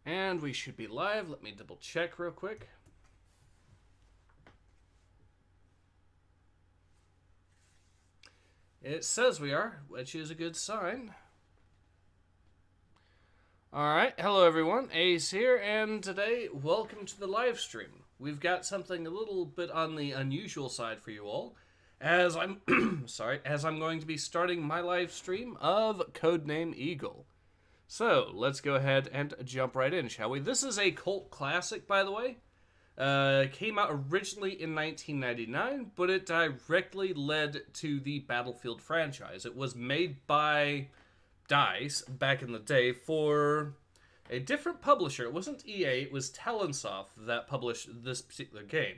And we should be live. Let me double check real quick. It says we are, which is a good sign. Alright, hello everyone, Ace here, and today, welcome to the live stream. We've got something a little bit on the unusual side for you all, as I'm as I'm going to be starting my live stream of Codename Eagle. So, let's go ahead and jump right in, shall we? This is a cult classic, by the way. Came out originally in 1999, but it directly led to the Battlefield franchise. It was made by DICE back in the day for a different publisher. It wasn't EA, it was Talonsoft that published this particular game.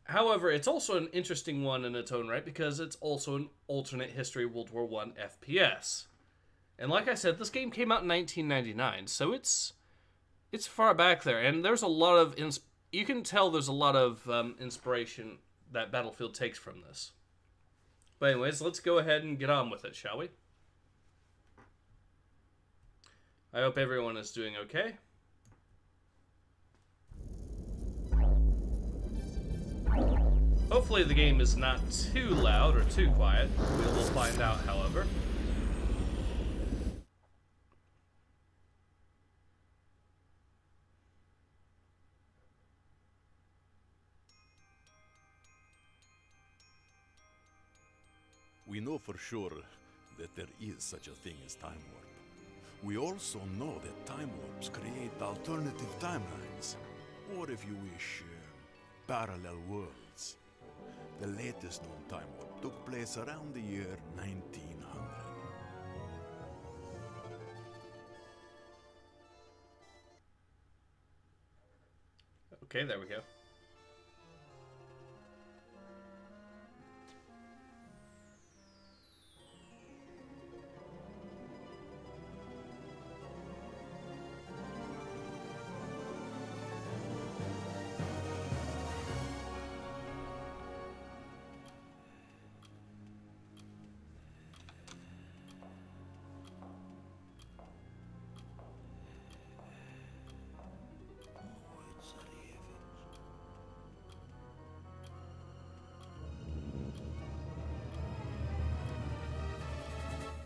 However, it's also an interesting one in its own right because it's also an alternate history World War I FPS. And like I said, this game came out in 1999, so it's far back there, and there's a lot of you can tell there's a lot of inspiration that Battlefield takes from this. But anyways, let's go ahead and get on with it, shall we? I hope everyone is doing okay. Hopefully the game is not too loud or too quiet. We will find out, however. We know for sure that there is such a thing as time warp. We also know that time warps create alternative timelines, or if you wish, parallel worlds. The latest known time warp took place around the year 1900. Okay, there we go.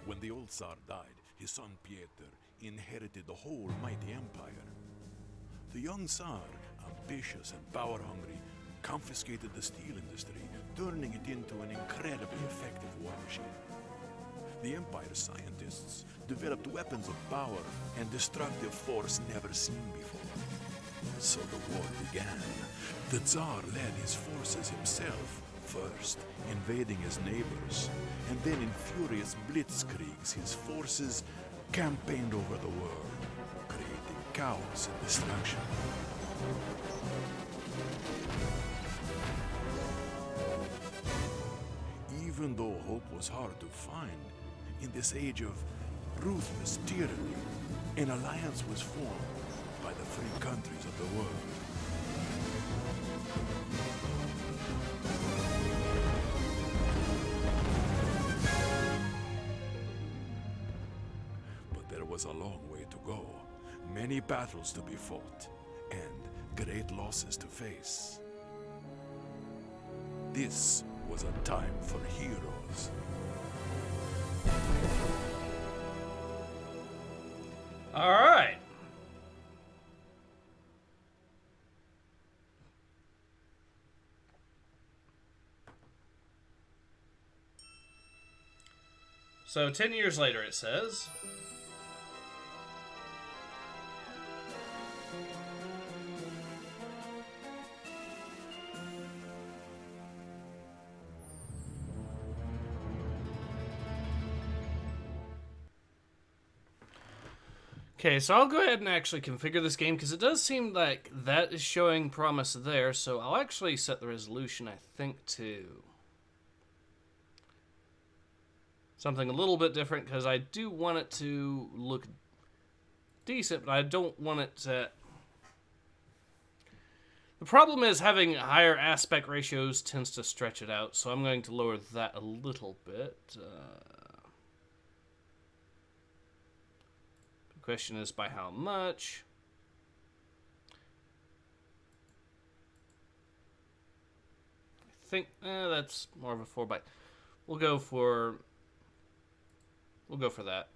When the old Tsar died, his son Peter inherited the whole mighty empire. The young Tsar, ambitious and power-hungry, confiscated the steel industry, turning it into an incredibly effective war machine. The empire's scientists developed weapons of power and destructive force never seen before. So the war began. The Tsar led his forces himself, first invading his neighbors, and then in furious blitzkriegs his forces campaigned over the world, creating chaos and destruction. Even though hope was hard to find, in this age of ruthless tyranny, an alliance was formed by the free countries of the world. Was a long way to go, many battles to be fought, and great losses to face. This was a time for heroes. All right. So 10 years later, it says. Okay, so I'll go ahead and actually configure this game because it does seem like that is showing promise there, so I'll actually set the resolution, I think, to something a little bit different because I do want it to look decent, but I don't want it to... The problem is having higher aspect ratios tends to stretch it out, so I'm going to lower that a little bit. Question is by how much? think that's more of a 4x. We'll go for that.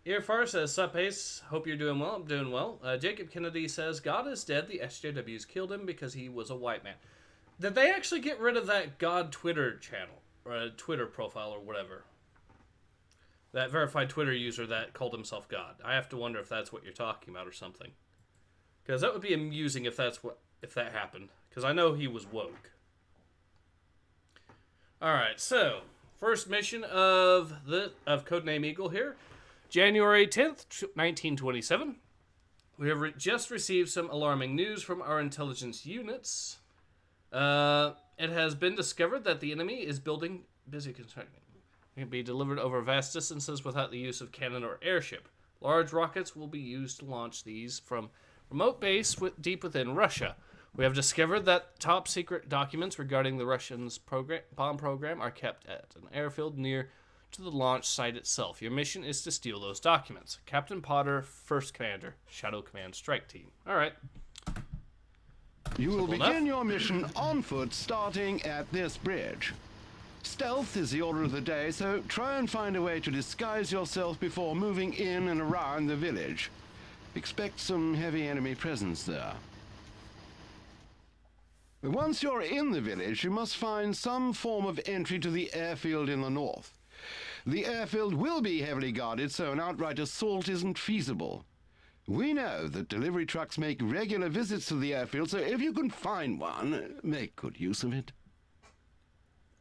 Earfar says, "Sup, Ace. Hope you're doing well." I'm doing well. Jacob Kennedy says, "God is dead. The SJWs killed him because he was a white man." Did they actually get rid of that God Twitter channel or a Twitter profile or whatever? That verified Twitter user that called himself God. I have to wonder if that's what you're talking about or something. Because that would be amusing if that happened. Because I know he was woke. All right, so first mission of Codename Eagle here. January 10th, 1927. We have just received some alarming news from our intelligence units. It has been discovered that the enemy is busy constructing. It can be delivered over vast distances without the use of cannon or airship. Large rockets will be used to launch these from remote base deep within Russia. We have discovered that top secret documents regarding the Russians' bomb program are kept at an airfield near to the launch site itself. Your mission is to steal those documents. Captain Potter, First Commander, Shadow Command Strike Team. All right. You will begin your mission on foot, starting at this bridge. Stealth is the order of the day, so try and find a way to disguise yourself before moving in and around the village. Expect some heavy enemy presence there. Once you're in the village, you must find some form of entry to the airfield in the north. The airfield will be heavily guarded, so an outright assault isn't feasible. We know that delivery trucks make regular visits to the airfield, so if you can find one, make good use of it.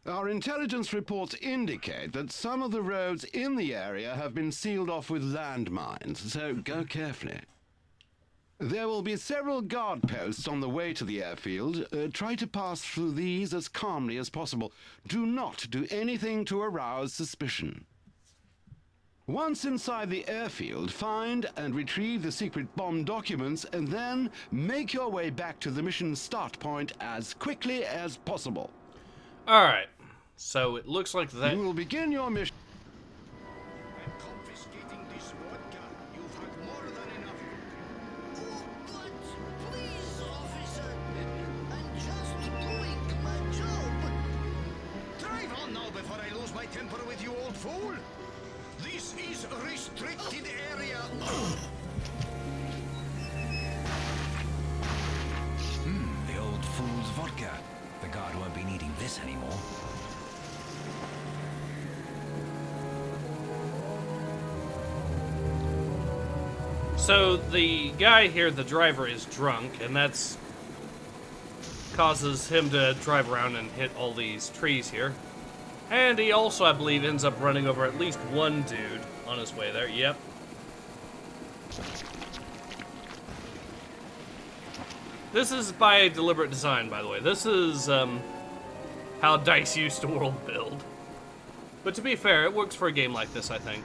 Our intelligence reports indicate that some of the roads in the area have been sealed off with landmines, so go carefully. There will be several guard posts on the way to the airfield. Try to pass through these as calmly as possible. Do not do anything to arouse suspicion. Once inside the airfield, find and retrieve the secret bomb documents, and then make your way back to the mission start point as quickly as possible. All right. So it looks like that. You will begin your mission. Confiscating this vodka. You've had more than enough. Oh, but please, officer. I'm just doing my job. Drive on now before I lose my temper with you, old fool. This is a restricted area. The old fool's vodka. The guard won't be needing this anymore. So the guy here, the driver, is drunk, and that's causes him to drive around and hit all these trees here. And he also, I believe, ends up running over at least one dude on his way there. Yep. This is by deliberate design, by the way. This is how DICE used to world build. But to be fair, it works for a game like this, I think.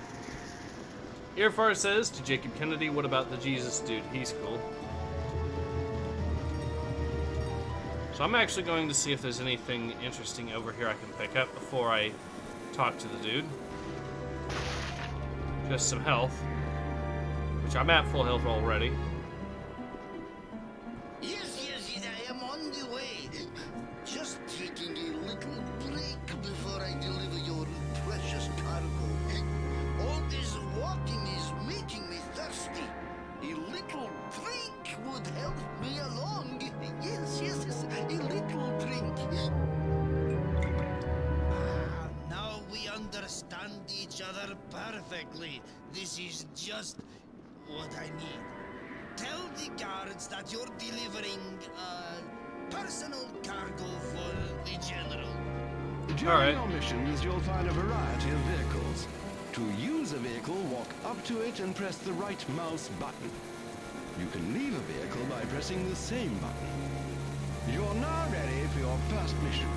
Earfar says to Jacob Kennedy, "What about the Jesus dude? He's cool." So I'm actually going to see if there's anything interesting over here I can pick up before I talk to the dude. Just some health, which I'm at full health already. Yes, I am on the way. Just taking a little break before I deliver your precious cargo. All this walking is making me thirsty. A little drink would help me along. Yes, a little drink. Now we understand each other perfectly. This is just what I need. Tell the guards that you're delivering, personal cargo for the general. During your missions, you'll find a variety of vehicles. To use a vehicle, walk up to it and press the right mouse button. You can leave a vehicle by pressing the same button. You're now ready for your first mission.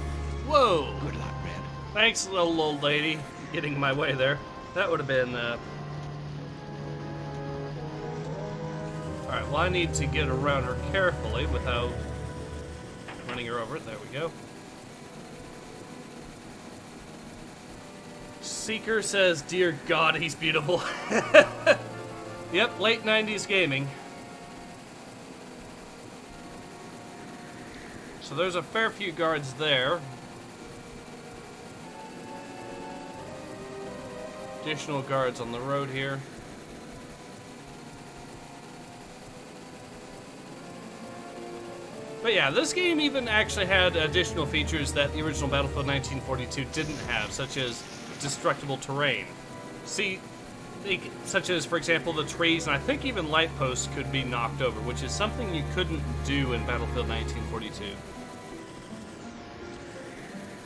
Whoa! Good luck, Red. Thanks, little old lady, getting in my way there. That would have been, Alright, well I need to get around her carefully without running her over. There we go. Seeker says, "Dear God, he's beautiful." Yep, late 90s gaming. So there's a fair few guards there. Additional guards on the road here. But yeah, this game even actually had additional features that the original Battlefield 1942 didn't have, such as destructible terrain. See, such as, for example, the trees, and I think even light posts could be knocked over, which is something you couldn't do in Battlefield 1942.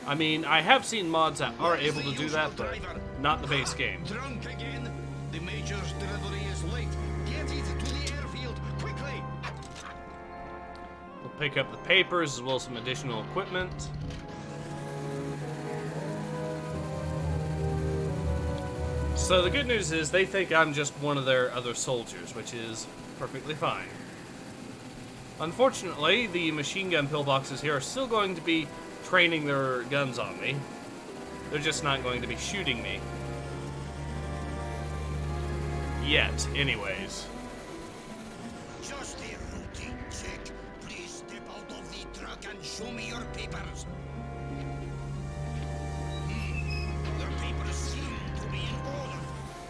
I mean, I have seen mods that are able to do that, but not the base game. Drunk again. The Major's delivery is late. Get it to the airfield, quickly. We'll pick up the papers as well as some additional equipment. So the good news is they think I'm just one of their other soldiers, which is perfectly fine. Unfortunately, the machine gun pillboxes here are still going to be training their guns on me. They're just not going to be shooting me. Yet, anyways. Just a routine check. Please step out of the truck and show me your papers. Your papers seem to be in order.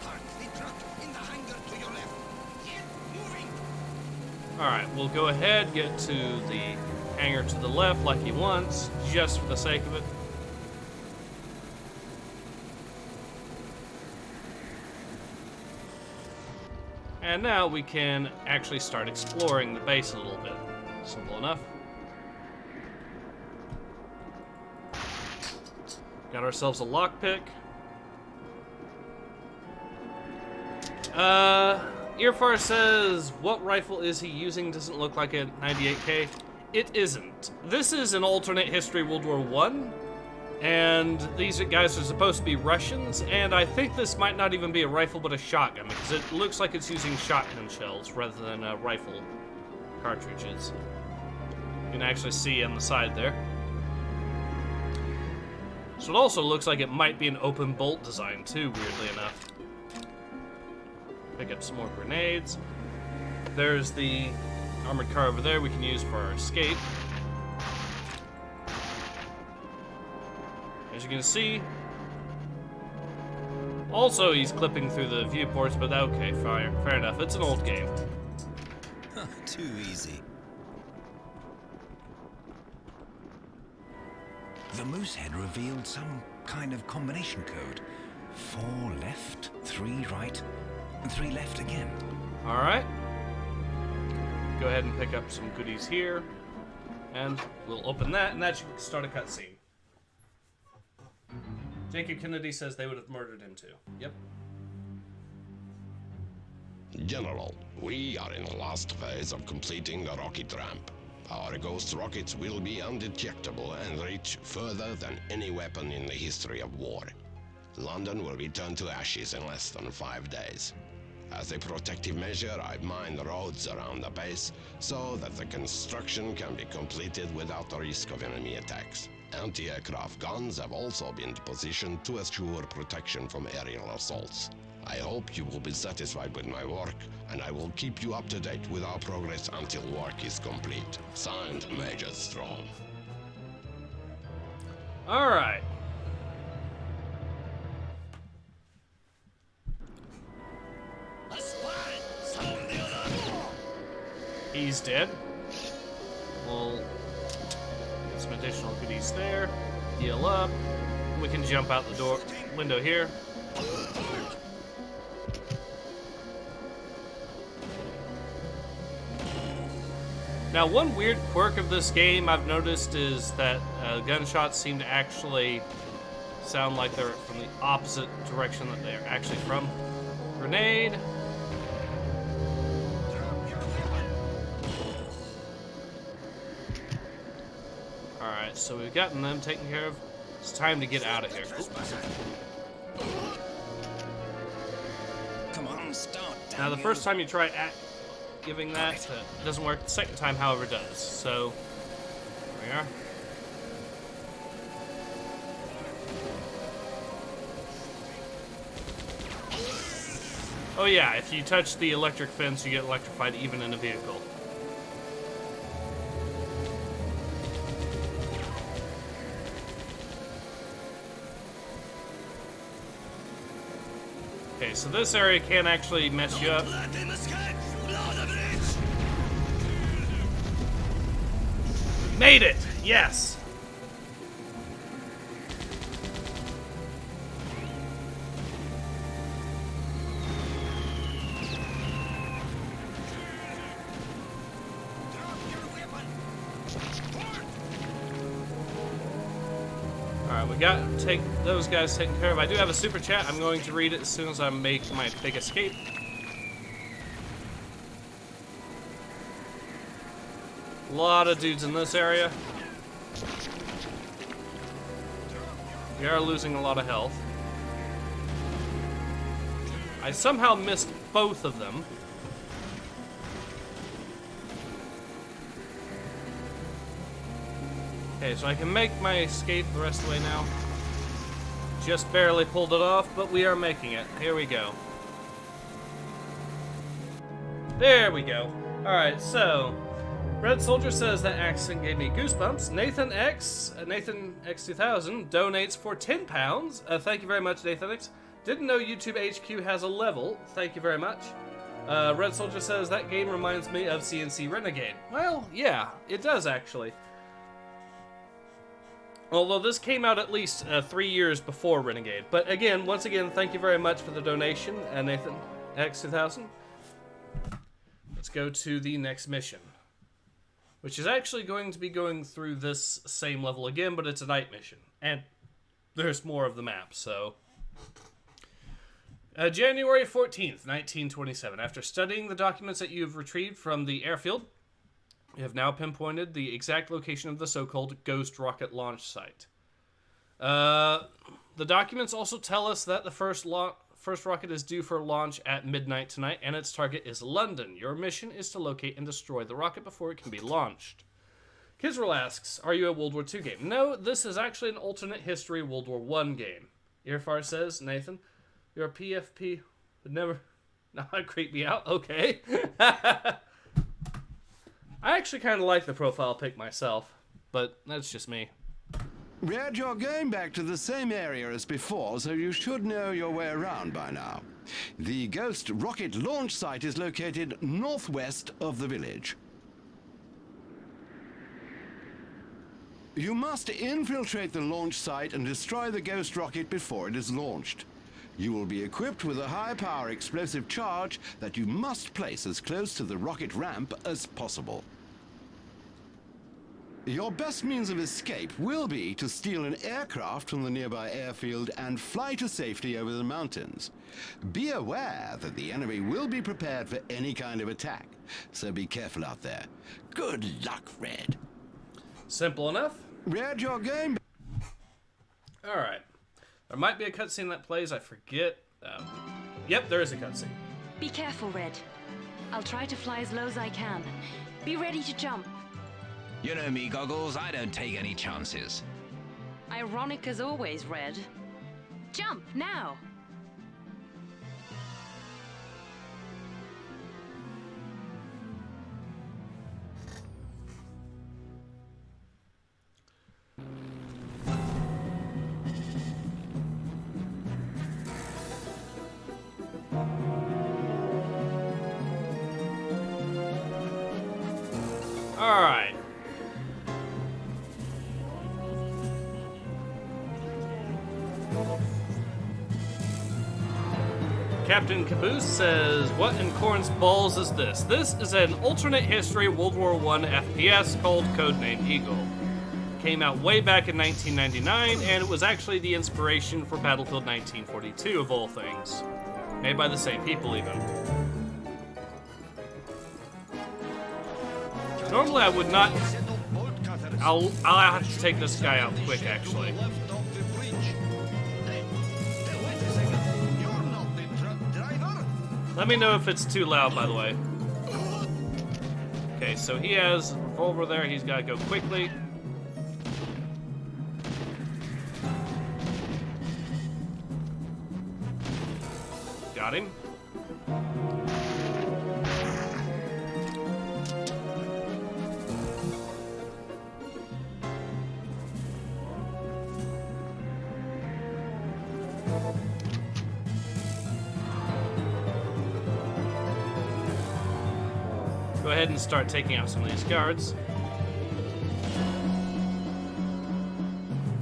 Park the truck in the hangar to your left. Get moving. Alright, we'll go ahead, get to the hangar to the left like he wants, just for the sake of it. And now we can actually start exploring the base a little bit. Simple enough. Got ourselves a lockpick. Earfar says, what rifle is he using? Doesn't look like a 98K. It isn't. This is an alternate history World War I, and these guys are supposed to be Russians, and I think this might not even be a rifle but a shotgun, because it looks like it's using shotgun shells rather than rifle cartridges. You can actually see on the side there. So it also looks like it might be an open bolt design too, weirdly enough. Pick up some more grenades. There's the armored car over there we can use for our escape. As you can see, also he's clipping through the viewports, but okay, fair enough. It's an old game. Too easy. The moose head revealed some kind of combination code. 4 left, 3 right, and 3 left again. All right. Go ahead and pick up some goodies here, and we'll open that, and that should start a cutscene. Jacob Kennedy says they would have murdered him too. Yep. General, we are in the last phase of completing the rocket ramp. Our ghost rockets will be undetectable and reach further than any weapon in the history of war. London will be turned to ashes in less than 5 days. As a protective measure, I mined the roads around the base so that the construction can be completed without the risk of enemy attacks. Anti-aircraft guns have also been positioned to assure protection from aerial assaults. I hope you will be satisfied with my work, and I will keep you up to date with our progress until work is complete. Signed, Major Strong. All right. He's dead. We'll get some additional goodies there. Heal up. We can jump out the window here. Now, one weird quirk of this game I've noticed is that gunshots seem to actually sound like they're from the opposite direction that they're actually from. Grenade. Alright, so we've gotten them taken care of. It's time to get out of here. Come on, start. Now, the first time you try giving that, it doesn't work. The second time, however, does. So, there we are. Oh yeah, if you touch the electric fence, you get electrified even in a vehicle. Okay, so this area can actually mess you up. Made it! Yes! Alright, we got to take those guys taken care of. I do have a super chat. I'm going to read it as soon as I make my big escape. A lot of dudes in this area. We are losing a lot of health. I somehow missed both of them. Okay, so I can make my escape the rest of the way now. Just barely pulled it off, but we are making it. Here we go. There we go. Alright, so Red Soldier says that accent gave me goosebumps. Nathan X2000 donates for £10. Thank you very much, Nathan X. Didn't know YouTube HQ has a level. Thank you very much. Red Soldier says that game reminds me of CNC Renegade. Well, yeah, it does actually. Although this came out at least 3 years before Renegade. But again, once again, thank you very much for the donation, Nathan X2000. Let's go to the next mission, which is actually going to be going through this same level again, but it's a night mission. And there's more of the map, so... January 14th, 1927. After studying the documents that you have retrieved from the airfield, you have now pinpointed the exact location of the so-called Ghost Rocket launch site. The documents also tell us that the first rocket is due for launch at midnight tonight, and its target is London. Your mission is to locate and destroy the rocket before it can be launched. Kisrel asks, are you a World War II game? No, this is actually an alternate history World War I game. Irfar says, Nathan, you're a PFP, but never... Now it creeped me out. Okay. I actually kind of like the profile pic myself, but that's just me. Red, you're going back to the same area as before, so you should know your way around by now. The Ghost rocket launch site is located northwest of the village. You must infiltrate the launch site and destroy the Ghost rocket before it is launched. You will be equipped with a high-power explosive charge that you must place as close to the rocket ramp as possible. Your best means of escape will be to steal an aircraft from the nearby airfield and fly to safety over the mountains. Be aware that the enemy will be prepared for any kind of attack, so be careful out there. Good luck, Red. Simple enough. Red, you're going... Alright. There might be a cutscene that plays, I forget. Yep, there is a cutscene. Be careful, Red. I'll try to fly as low as I can. Be ready to jump. You know me, Goggles. I don't take any chances. Ironic as always, Red. Jump, now! Alright. Captain Caboose says, what in corn's balls is this? This is an alternate history World War I FPS called Codename Eagle. Came out way back in 1999, and it was actually the inspiration for Battlefield 1942, of all things. Made by the same people, even. Normally I would not... I'll have to take this guy out quick, actually. Let me know if it's too loud, by the way. Okay, so he has a revolver there. He's got to go quickly. Got him. go ahead and start taking out some of these guards.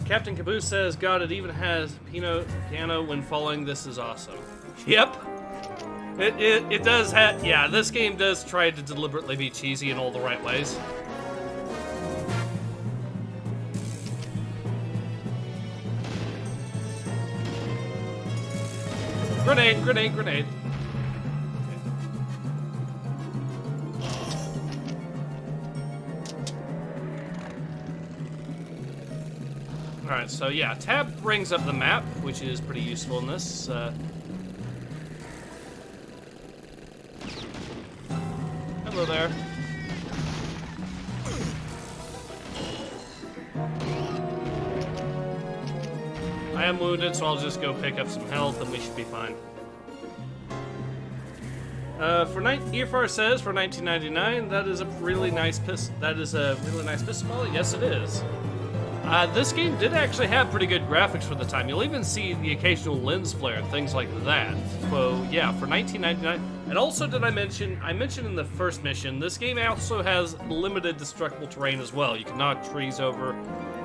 Captain Caboose says, God, it even has piano when falling. This is awesome. Yep. It does have... Yeah, this game does try to deliberately be cheesy in all the right ways. Grenade, grenade, grenade. Alright, so yeah, tab brings up the map, which is pretty useful in this. Hello there. I am wounded, so I'll just go pick up some health and we should be fine. EFR says for 1999, that is a really nice pistol. That is a really nice pistol. Yes, it is. This game did actually have pretty good graphics for the time. You'll even see the occasional lens flare and things like that. So yeah, for 1999. And also, did I mentioned in the first mission, this game also has limited destructible terrain as well. You can knock trees over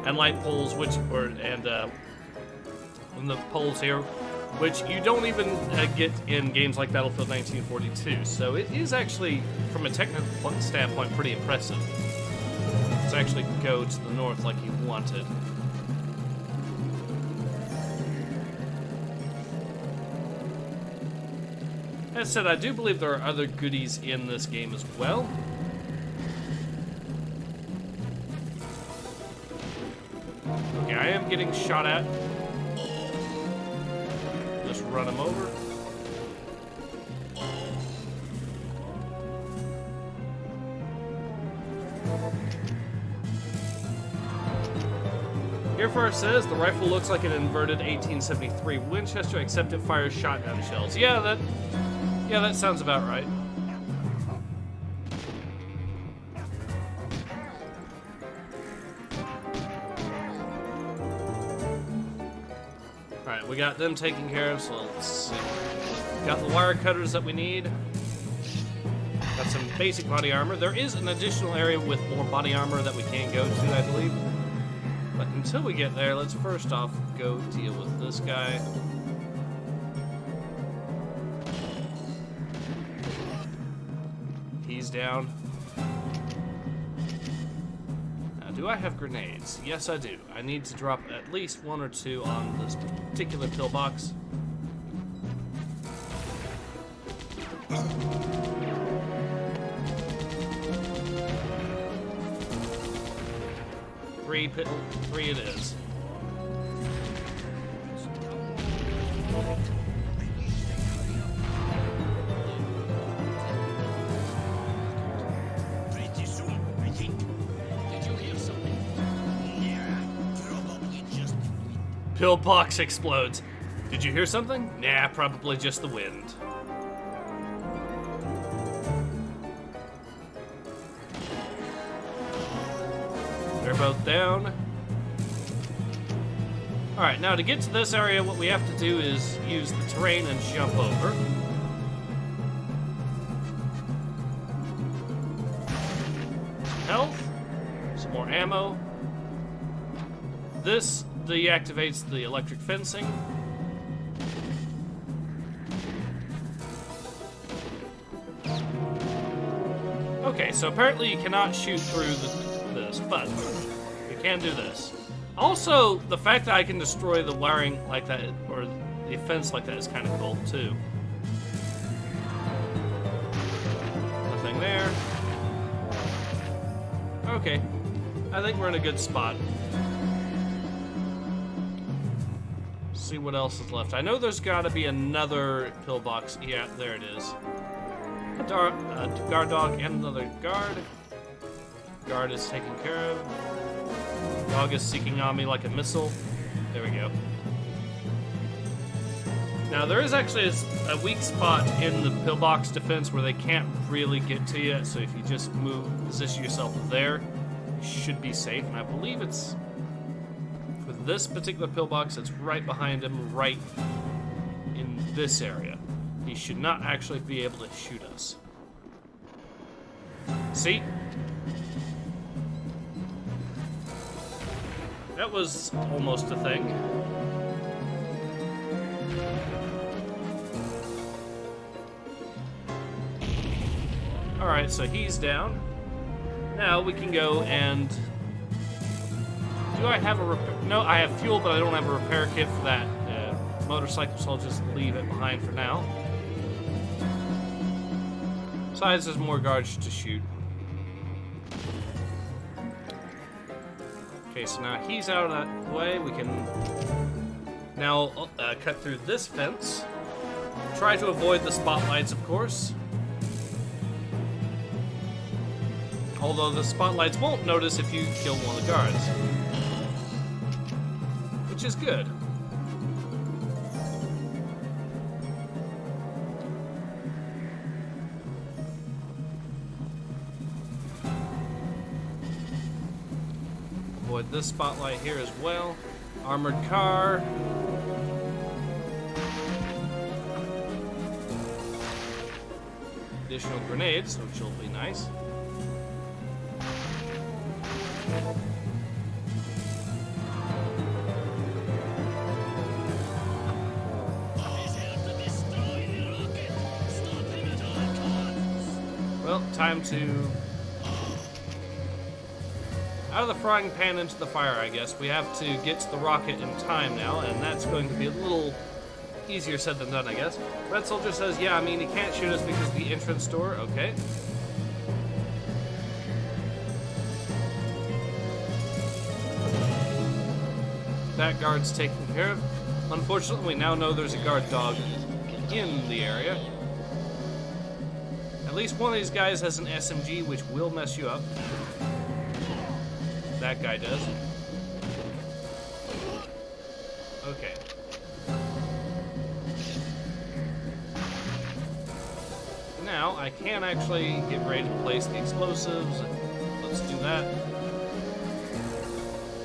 and light poles, and the poles here, which you don't even get in games like Battlefield 1942. So it is actually, from a technical standpoint, pretty impressive. To actually go to the north like you wanted. As said, I do believe there are other goodies in this game as well. Okay, I am getting shot at. Just run him over. Airfire says the rifle looks like an inverted 1873 Winchester, except it fires shotgun shells. Yeah, that sounds about right. Alright, we got them taken care of, so let's see. Got the wire cutters that we need. Got some basic body armor. There is an additional area with more body armor that we can go to, I believe. But until we get there, let's first off go deal with this guy. He's down. Now, do I have grenades? Yes, I do. I need to drop at least 1 or 2 on this particular pillbox. Three it is. Pretty soon, I think. Did you hear something? Yeah, probably just... Pillbox explodes. Did you hear something? Nah, probably just the wind. They're both down. Alright, now to get to this area, what we have to do is use the terrain and jump over. Health. Some more ammo. This deactivates the electric fencing. Okay, so apparently you cannot shoot through this, but you can do this. Also, the fact that I can destroy the wiring like that, or the fence like that, is kind of cool, too. Nothing there. Okay. I think we're in a good spot. See what else is left. I know there's gotta be another pillbox. Yeah, there it is. A guard dog and another guard. Guard is taken care of. Dog is seeking on me like a missile. There we go. Now there is actually a weak spot in the pillbox defense where they can't really get to you. So if you just position yourself there, you should be safe. And I believe it's for this particular pillbox. It's right behind him, right in this area. He should not actually be able to shoot us. See? That was almost a thing. Alright, so he's down. Now we can go and... Do I have a repair... No, I have fuel, but I don't have a repair kit for that motorcycle, so I'll just leave it behind for now. Besides, there's more guards to shoot. Okay, so now he's out of that way. We can now cut through this fence. Try to avoid the spotlights, of course. Although the spotlights won't notice if you kill one of the guards. Which is good. Avoid this spotlight here as well. Armored car. Additional grenades, which will be nice. Well, time to... Out of the frying pan into the fire, I guess. We have to get to the rocket in time now, and that's going to be a little easier said than done, I guess. Red Soldier says, yeah, I mean, he can't shoot us because of the entrance door. Okay. That guard's taken care of. Unfortunately, we now know there's a guard dog in the area. At least one of these guys has an SMG, which will mess you up. That guy does. Okay. Now, I can actually get ready to place the explosives. Let's do that.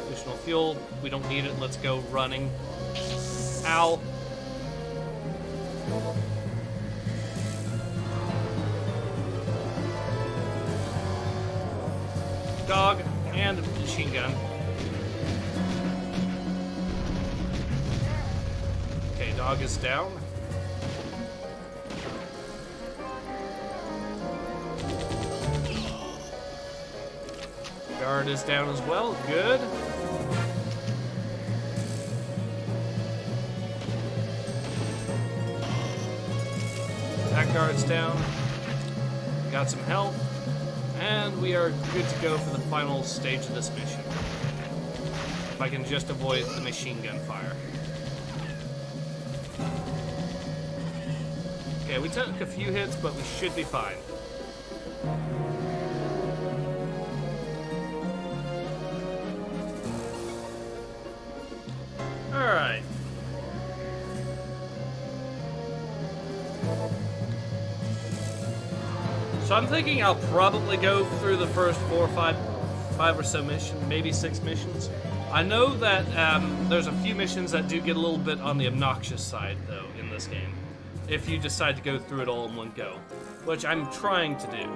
Additional fuel. We don't need it. Let's go running. Ow. Dog and machine gun. Okay, dog is down. Guard is down as well. Good. That guard's down. Got some health. And we are good to go for the final stage of this mission. If I can just avoid the machine gun fire. Okay, we took a few hits, but we should be fine. Alright. So I'm thinking I'll probably go through the first 4 or 5 or so missions, maybe 6 missions. I know that there's a few missions that do get a little bit on the obnoxious side, though, in this game. If you decide to go through it all in one go, which I'm trying to do.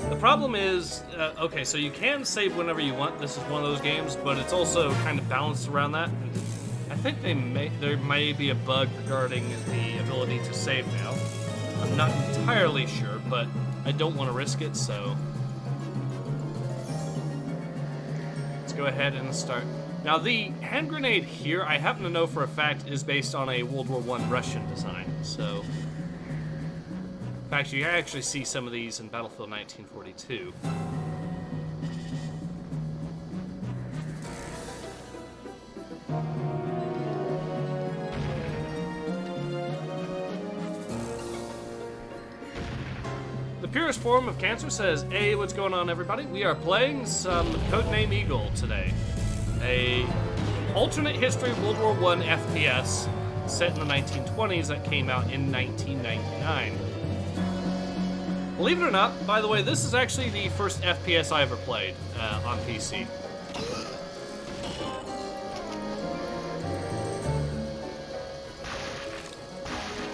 The problem is, okay, so you can save whenever you want. This is one of those games, but it's also kind of balanced around that. I think there may be a bug regarding the ability to save now. I'm not entirely sure, but I don't want to risk it, so let's go ahead and start. Now, the hand grenade here, I happen to know for a fact, is based on a World War I Russian design, so in fact, you actually see some of these in Battlefield 1942. The purest form of cancer says, hey, what's going on, everybody? We are playing some Codename Eagle today. A alternate history World War I FPS set in the 1920s that came out in 1999. Believe it or not, by the way, this is actually the first FPS I ever played on PC.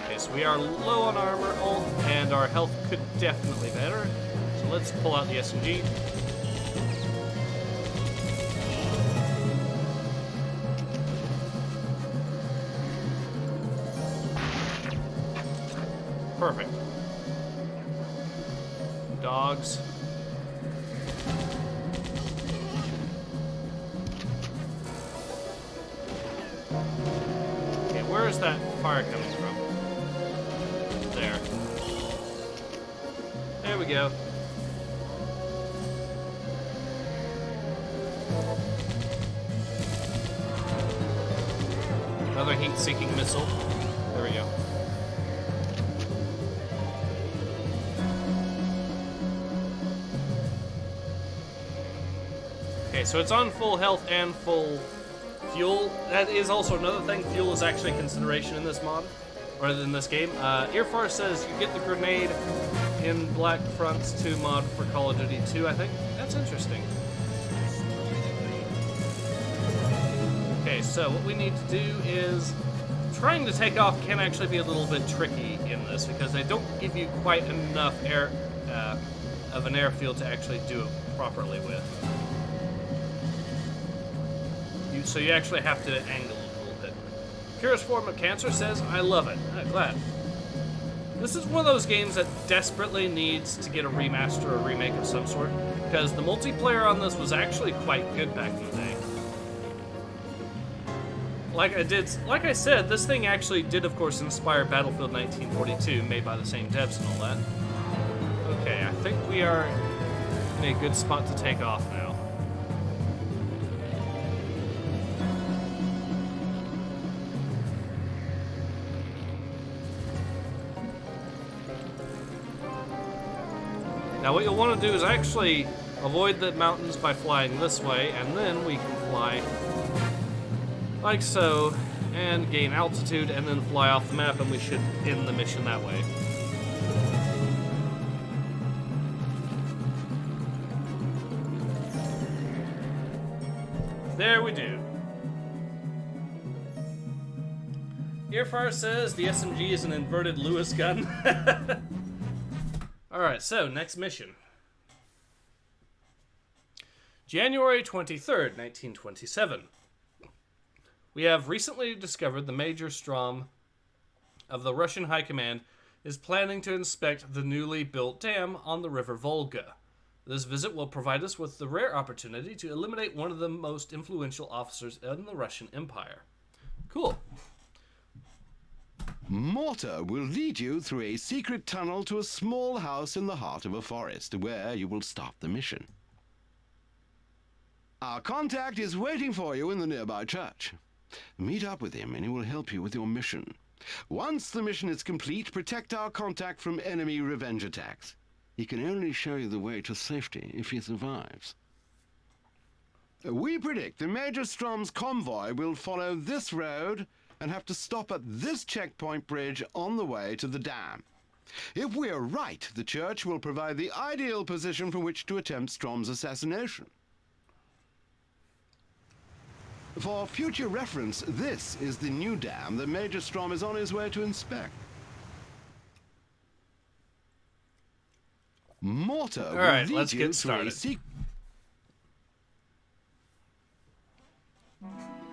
Okay, so we are low on armor, and our health could definitely be better. So let's pull out the SMG. Perfect. Dogs. Okay, where is that fire coming from? There. There we go. Another heat-seeking missile. There we go. Okay, so it's on full health and full fuel. That is also another thing. Fuel is actually a consideration in this mod, or in this game. Earfar says you get the grenade in Black Front's 2 mod for Call of Duty 2, I think. That's interesting. Okay, so what we need to do is... Trying to take off can actually be a little bit tricky in this, because they don't give you quite enough air of an airfield to actually do it properly with. So you actually have to angle it a little bit. Purest Form of Cancer says, I love it. I'm glad. This is one of those games that desperately needs to get a remaster or remake of some sort, because the multiplayer on this was actually quite good back in the day. Like I said, this thing actually did, of course, inspire Battlefield 1942, made by the same devs and all that. Okay, I think we are in a good spot to take off now. Now what you'll want to do is actually avoid the mountains by flying this way, and then we can fly like so, and gain altitude, and then fly off the map, and we should end the mission that way. There we do. Earfire says the SMG is an inverted Lewis gun. Alright, so next mission. January 23rd, 1927. We have recently discovered the Major Strom of the Russian High Command is planning to inspect the newly built dam on the River Volga. This visit will provide us with the rare opportunity to eliminate one of the most influential officers in the Russian Empire. Cool. Mortar will lead you through a secret tunnel to a small house in the heart of a forest, where you will start the mission. Our contact is waiting for you in the nearby church. Meet up with him and he will help you with your mission. Once the mission is complete, protect our contact from enemy revenge attacks. He can only show you the way to safety if he survives. We predict the Major Strom's convoy will follow this road and have to stop at this checkpoint bridge on the way to the dam. If we are right, the church will provide the ideal position from which to attempt Strom's assassination. For future reference, this is the new dam that Major Strom is on his way to inspect. Mortar will Alright, lead let's you get through a started.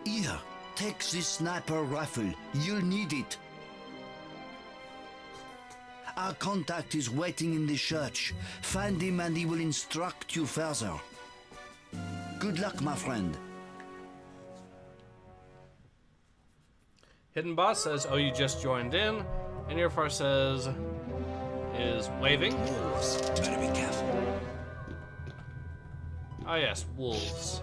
Here, take this sniper rifle. You'll need it. Our contact is waiting in the church. Find him and he will instruct you further. Good luck, my friend. Hidden Boss says, oh, you just joined in. And Earfar says, is waving. Wolves. Better be careful. Ah, yes, wolves.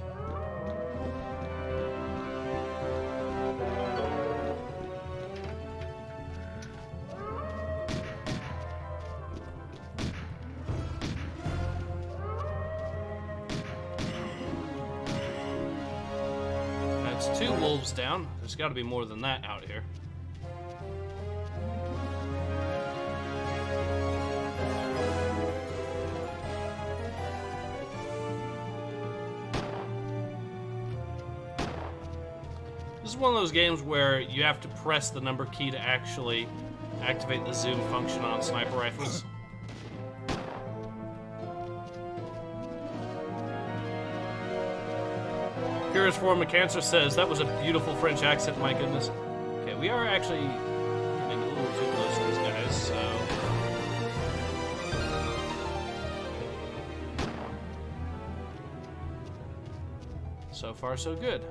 That's 2 wolves down. There's got to be more than that out here. This is one of those games where you have to press the number key to actually activate the zoom function on sniper rifles. Purest form of cancer says that was a beautiful French accent. My goodness. Okay, we are actually getting a little too close to these guys, so. So far, so good.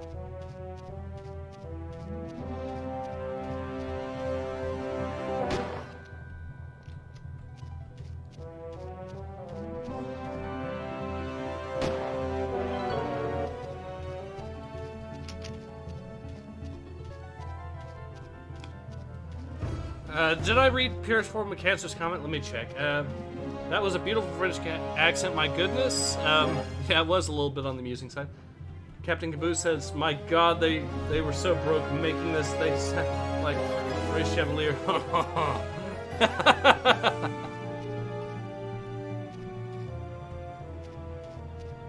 Did I read Pierce Form of Cancer's comment? Let me check. That was a beautiful French accent, my goodness. Yeah, it was a little bit on the amusing side. Captain Caboose says, my god, they were so broke making this, they sound like Race Chevalier.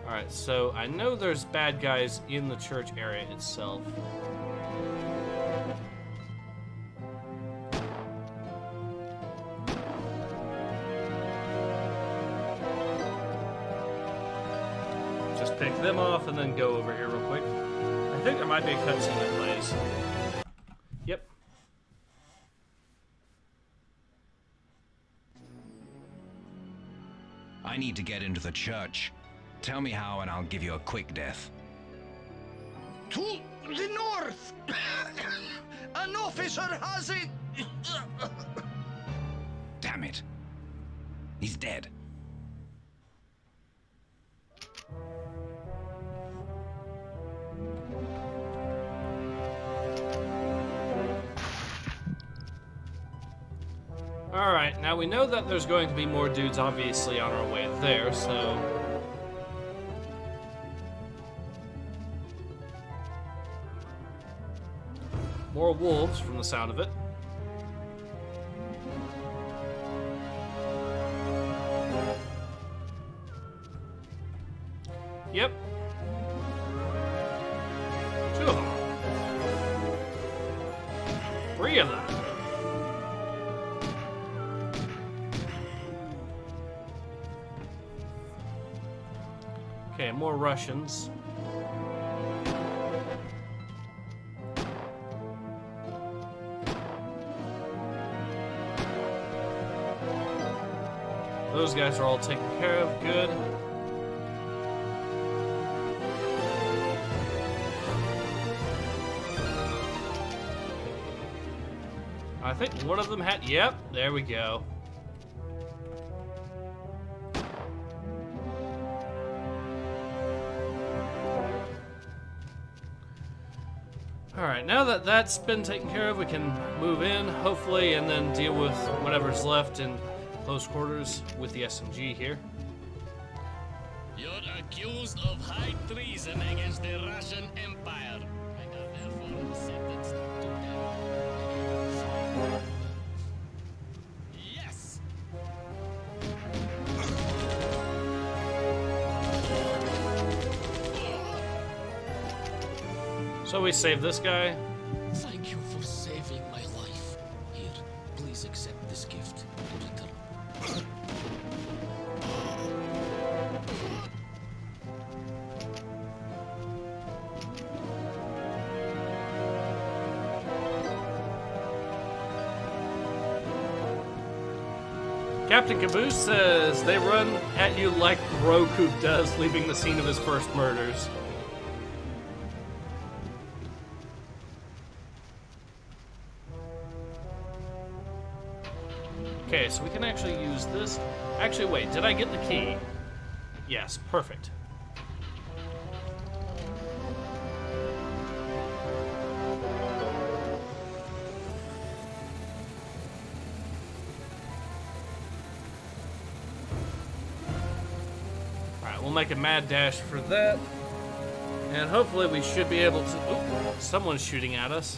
Alright, so I know there's bad guys in the church area itself. Just pick them off and then go over here real quick. I think there might be a cutscene that plays. Yep. I need to get into the church. Tell me how and I'll give you a quick death. To the north! An officer has it! Damn it. He's dead. Alright, now we know that there's going to be more dudes obviously on our way there, so... More wolves from the sound of it. Yep. 2 of them. 3 of them. Okay, more Russians. Those guys are all taken care of. Good. I think one of them had... Yep, there we go. Alright, now that that's been taken care of, we can move in, hopefully, and then deal with whatever's left in close quarters with the SMG here. You're accused of high treason against the Russian Empire, and are therefore sentenced to death. Yes! So we save this guy. Thank you for saving my life. Here, please accept this gift to return. Captain Caboose says they run at you like Roku does, leaving the scene of his first murders. Okay, so we can actually use this. Actually, wait, did I get the key? Yes, perfect. Alright, we'll make a mad dash for that. And hopefully we should be able to... Oop, someone's shooting at us.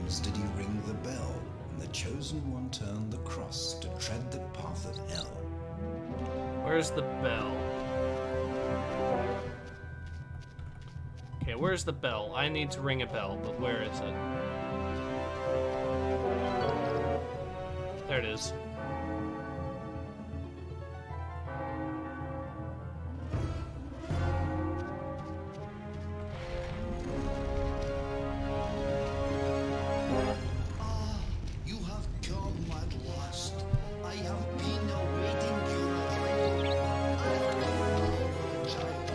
times did he ring the bell, and the chosen one turned the cross to tread the path of hell. Where's the bell? Okay, where's the bell? I need to ring a bell, but where is it? There it is. You have come at last. I have been awaiting your arrival. Child,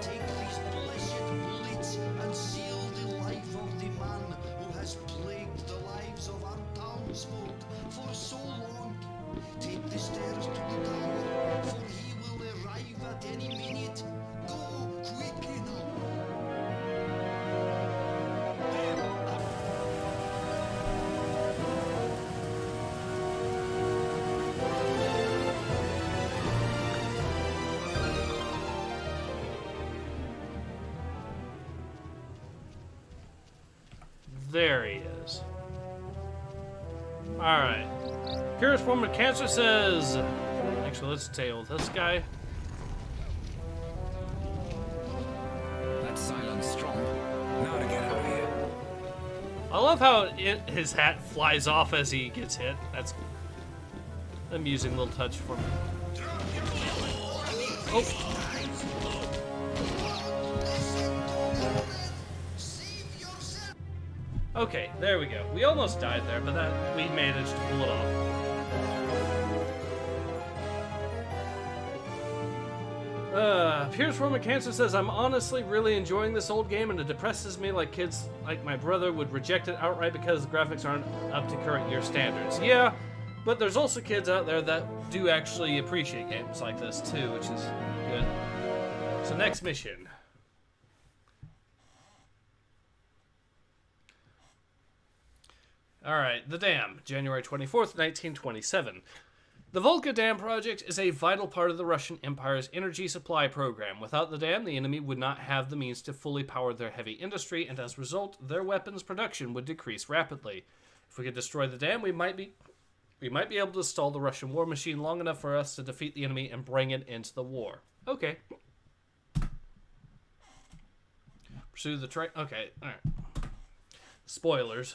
take these blessed bullets and seal the life of the man who has plagued the lives of our townsfolk for so long. Take the stairs to the tower, for he will arrive at any minute. Go quickly now. There he is. Alright. Purest form of cancer says... Actually, let's deal with this guy. That's silent strong. Now to get out of here. I love how his hat flies off as he gets hit. That's an amusing little touch for me. Oh. Okay, there we go. We almost died there, but that we managed to pull it off. Piers Roman Cancer says, I'm honestly really enjoying this old game, and it depresses me like kids like my brother would reject it outright because the graphics aren't up to current year standards. Yeah, but there's also kids out there that do actually appreciate games like this too, which is good. So next mission. Alright, the dam, January 24th, 1927. The Volga Dam project is a vital part of the Russian Empire's energy supply program. Without the dam, the enemy would not have the means to fully power their heavy industry, and as a result, their weapons production would decrease rapidly. If we could destroy the dam, we might be able to stall the Russian war machine long enough for us to defeat the enemy and bring it into the war. Okay. Pursue the train. Okay, alright. Spoilers.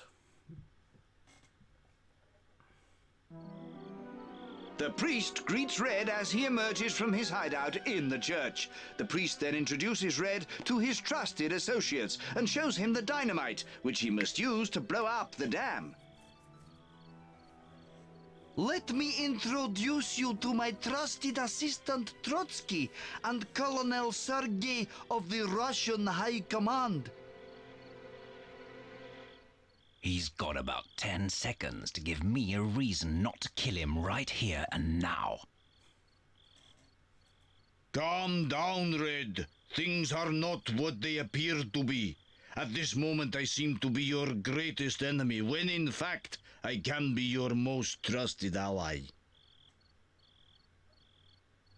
The priest greets Red as he emerges from his hideout in the church. The priest then introduces Red to his trusted associates and shows him the dynamite, which he must use to blow up the dam. Let me introduce you to my trusted assistant Trotsky and Colonel Sergei of the Russian High Command. He's got about 10 seconds to give me a reason not to kill him right here and now. Calm down, Red. Things are not what they appear to be. At this moment I seem to be your greatest enemy, when in fact I can be your most trusted ally.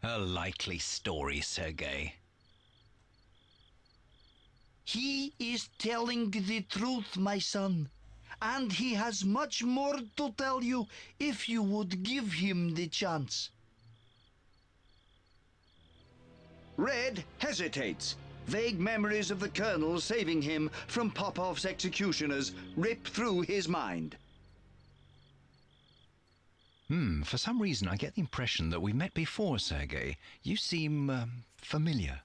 A likely story, Sergei. He is telling the truth, my son. And he has much more to tell you if you would give him the chance. Red hesitates. Vague memories of the Colonel saving him from Popov's executioners rip through his mind. For some reason I get the impression that we met before, Sergei. You seem, familiar.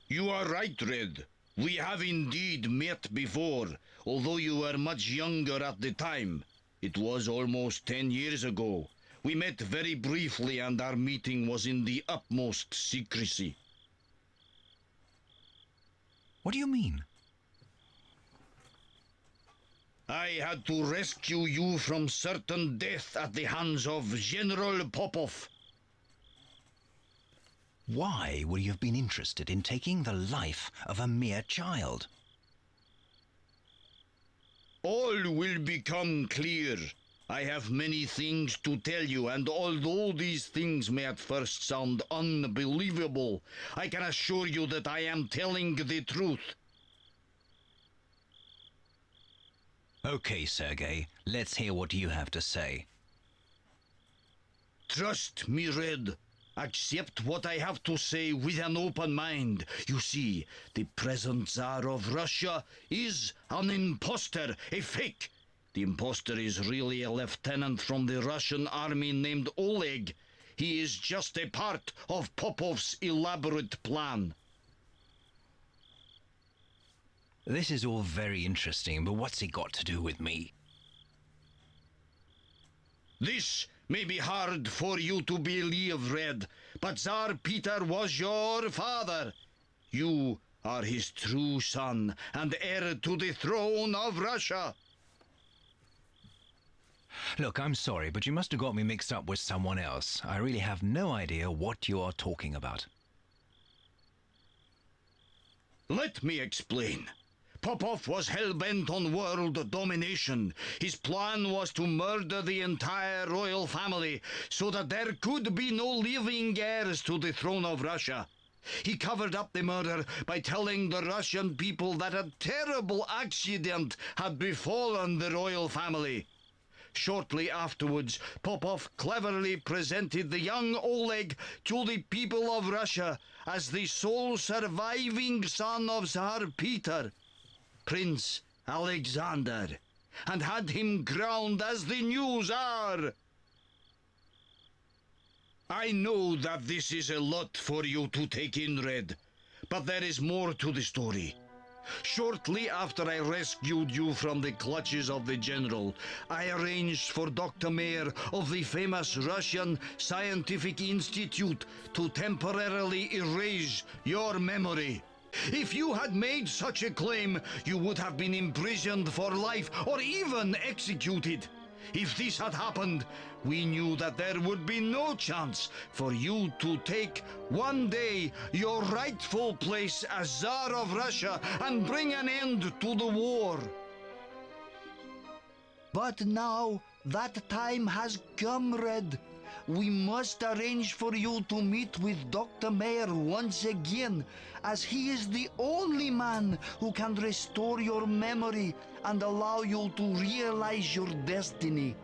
You are right, Red. We have indeed met before, although you were much younger at the time. It was almost 10 years ago. We met very briefly and our meeting was in the utmost secrecy. What do you mean? I had to rescue you from certain death at the hands of General Popov. Why would you have been interested in taking the life of a mere child? All will become clear. I have many things to tell you, and although these things may at first sound unbelievable, I can assure you that I am telling the truth. Okay, Sergei, let's hear what you have to say. Trust me, Red. Accept what I have to say with an open mind. You see, the present Tsar of Russia is an imposter, a fake. The imposter is really a lieutenant from the Russian army named Oleg. He is just a part of Popov's elaborate plan. This is all very interesting, but what's it got to do with me? This may be hard for you to believe, Red, but Tsar Peter was your father. You are his true son and heir to the throne of Russia. Look, I'm sorry, but you must have got me mixed up with someone else. I really have no idea what you are talking about. Let me explain. Popov was hell-bent on world domination. His plan was to murder the entire royal family so that there could be no living heirs to the throne of Russia. He covered up the murder by telling the Russian people that a terrible accident had befallen the royal family. Shortly afterwards, Popov cleverly presented the young Oleg to the people of Russia as the sole surviving son of Tsar Peter, Prince Alexander, and had him crowned as the new Tsar. I know that this is a lot for you to take in, Red, but there is more to the story. Shortly after I rescued you from the clutches of the general, I arranged for Dr. Mayer of the famous Russian Scientific Institute to temporarily erase your memory. If you had made such a claim, you would have been imprisoned for life or even executed. If this had happened, we knew that there would be no chance for you to take one day your rightful place as Tsar of Russia and bring an end to the war. But now that time has come, Red. We must arrange for you to meet with Dr. Mayer once again, as he is the only man who can restore your memory and allow you to realize your destiny.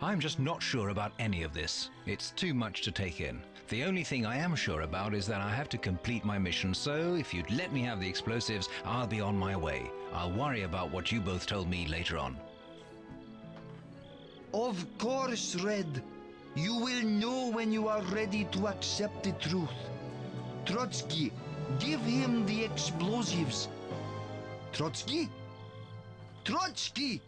I'm just not sure about any of this. It's too much to take in. The only thing I am sure about is that I have to complete my mission, so if you'd let me have the explosives, I'll be on my way. I'll worry about what you both told me later on. Of course, Red. You will know when you are ready to accept the truth. Trotsky, give him the explosives. Trotsky? Trotsky!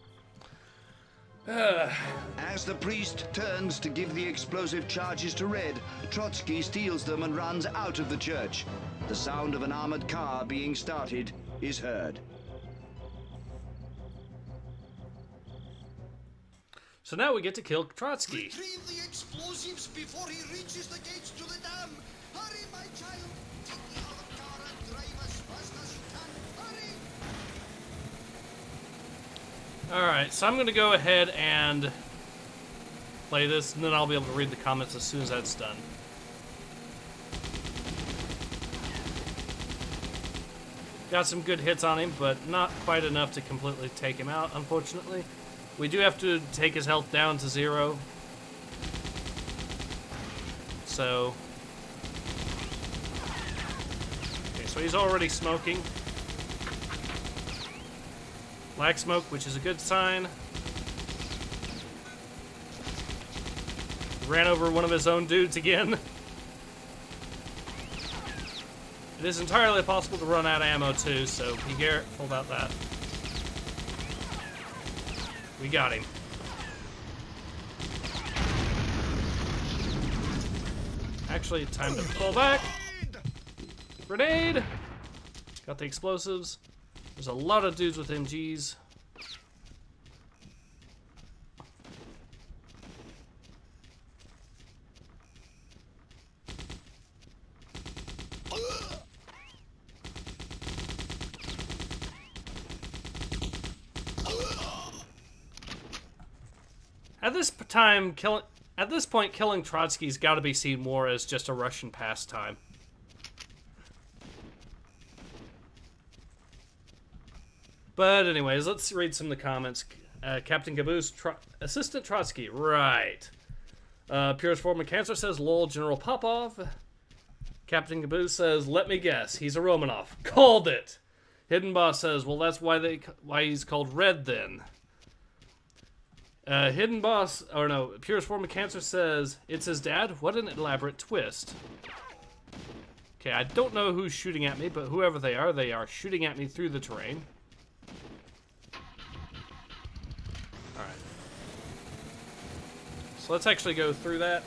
As the priest turns to give the explosive charges to Red, Trotsky steals them and runs out of the church. The sound of an armored car being started is heard. So now we get to kill Trotsky. Retrieve the explosives before he reaches the gates to the dam. Hurry, my child. Take the other car and drive as fast as you can. Hurry. Alright, so I'm going to go ahead and play this, and then I'll be able to read the comments as soon as that's done. Got some good hits on him, but not quite enough to completely take him out, unfortunately. We do have to take his health down to 0. So... okay, so he's already smoking. Black smoke, which is a good sign. Ran over one of his own dudes again. It is entirely possible to run out of ammo too, so be careful about that. We got him. Actually, time to pull back. Grenade! Got the explosives. There's a lot of dudes with MGs. At this point, killing Trotsky's got to be seen more as just a Russian pastime. But anyways, let's read some of the comments. Captain Caboose, Assistant Trotsky, right. Purest Form of Cancer says, lol, General Popov. Captain Caboose says, let me guess, he's a Romanov. Called it! Hidden Boss says, well, that's why he's called Red then. Hidden Boss, or no, Purest Form of Cancer says, it's his dad? What an elaborate twist. Okay, I don't know who's shooting at me, but whoever they are shooting at me through the terrain. Alright. So let's actually go through that.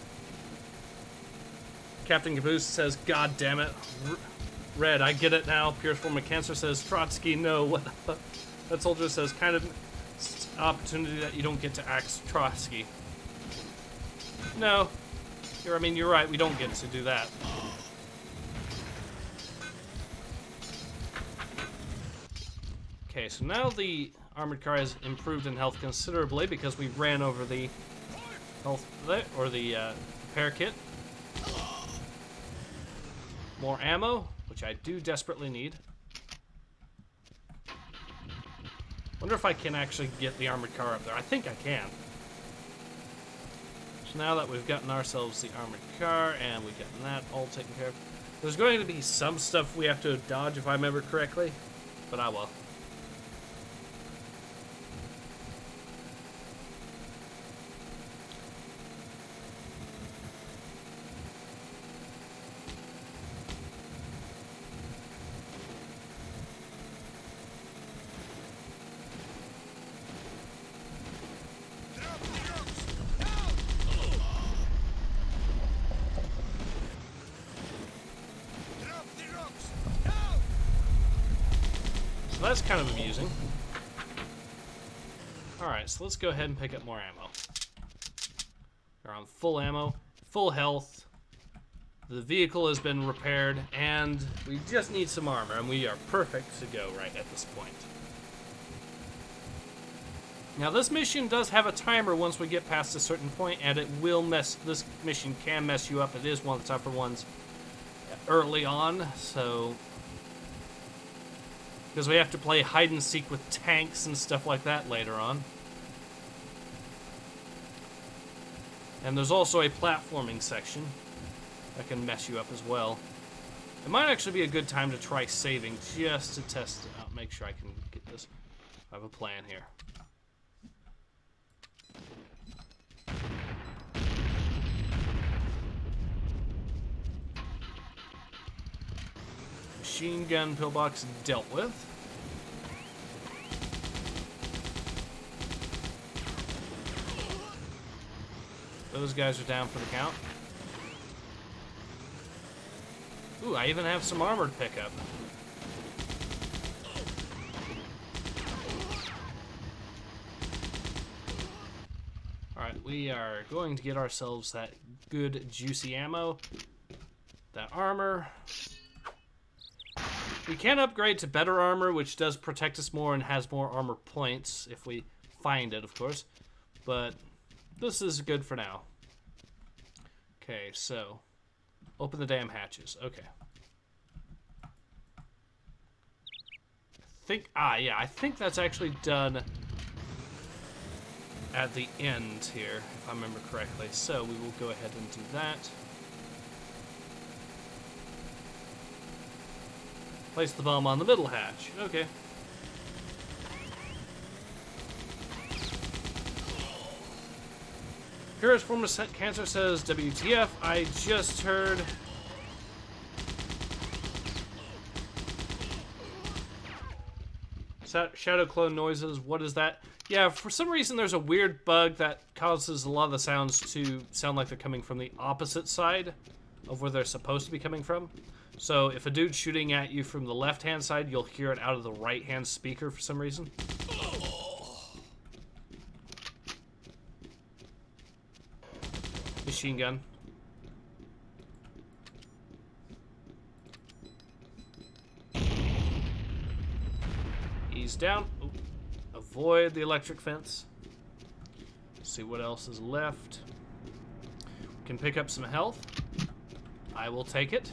Captain Caboose says, God damn it. Red, I get it now. Purest Form of Cancer says, Trotsky, no. What? That soldier says, kind of opportunity that you don't get to axe Trotsky. No. You're right. We don't get to do that. Okay, so now the armored car has improved in health considerably because we ran over the health, or the repair kit. More ammo, which I do desperately need. Wonder if I can actually get the armored car up there. I think I can. So now that we've gotten ourselves the armored car and we've gotten that all taken care of, there's going to be some stuff we have to dodge if I remember correctly, but I will. So that's kind of amusing. Alright, so let's go ahead and pick up more ammo. We're on full ammo, full health. The vehicle has been repaired, and we just need some armor, and we are perfect to go right at this point. Now this mission does have a timer once we get past a certain point, and it will this mission can mess you up. It is one of the tougher ones early on, so because we have to play hide and seek with tanks and stuff like that later on. And there's also a platforming section that can mess you up as well. It might actually be a good time to try saving just to test it out, make sure I can get this. I have a plan here. Machine gun pillbox dealt with. Those guys are down for the count. Ooh, I even have some armor to pick up. Alright, we are going to get ourselves that good juicy ammo. That armor. We can upgrade to better armor, which does protect us more and has more armor points, if we find it, of course. But this is good for now. Okay, so open the damn hatches. Okay. I think that's actually done at the end here, if I remember correctly. So we will go ahead and do that. Place the bomb on the middle hatch. Okay. Purest Form of Cancer says, WTF, I just heard. Shadow clone noises, what is that? Yeah, for some reason there's a weird bug that causes a lot of the sounds to sound like they're coming from the opposite side of where they're supposed to be coming from. So if a dude's shooting at you from the left-hand side, you'll hear it out of the right-hand speaker for some reason. Machine gun. Ease down. Ooh. Avoid the electric fence. See what else is left. We can pick up some health. I will take it.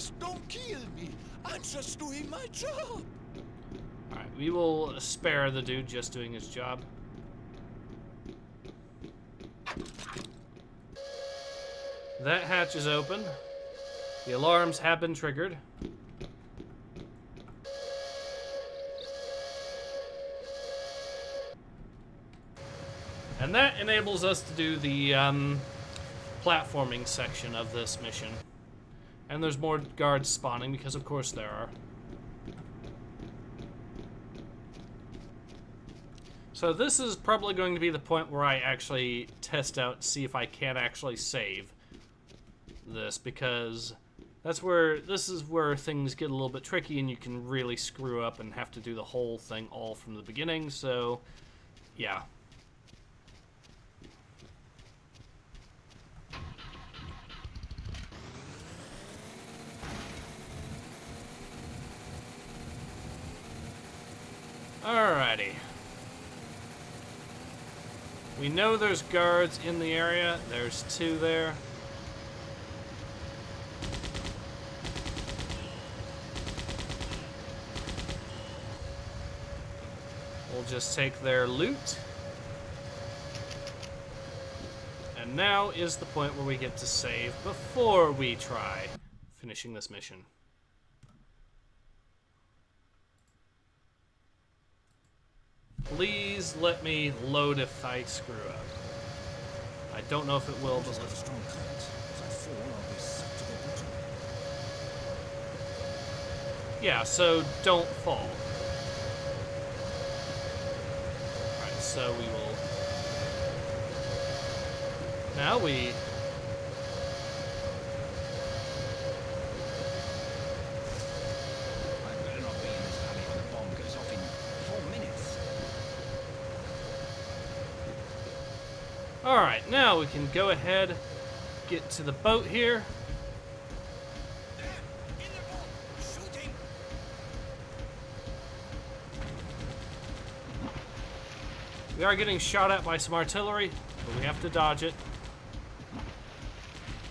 Please don't kill me. I'm just doing my job. Alright, we will spare the dude just doing his job. That hatch is open. The alarms have been triggered. And that enables us to do the platforming section of this mission. And there's more guards spawning, because of course there are. So this is probably going to be the point where I actually test out, see if I can actually save this, because this is where things get a little bit tricky and you can really screw up and have to do the whole thing all from the beginning. So yeah. Alrighty. We know there's guards in the area. There's 2 there. We'll just take their loot. And now is the point where we get to save before we try finishing this mission. Please let me load if I screw up. I don't know if it will, but let's... Yeah, so don't fall. Alright, so we will... Now we... Alright, now we can go ahead, get to the boat here. We are getting shot at by some artillery, but we have to dodge it.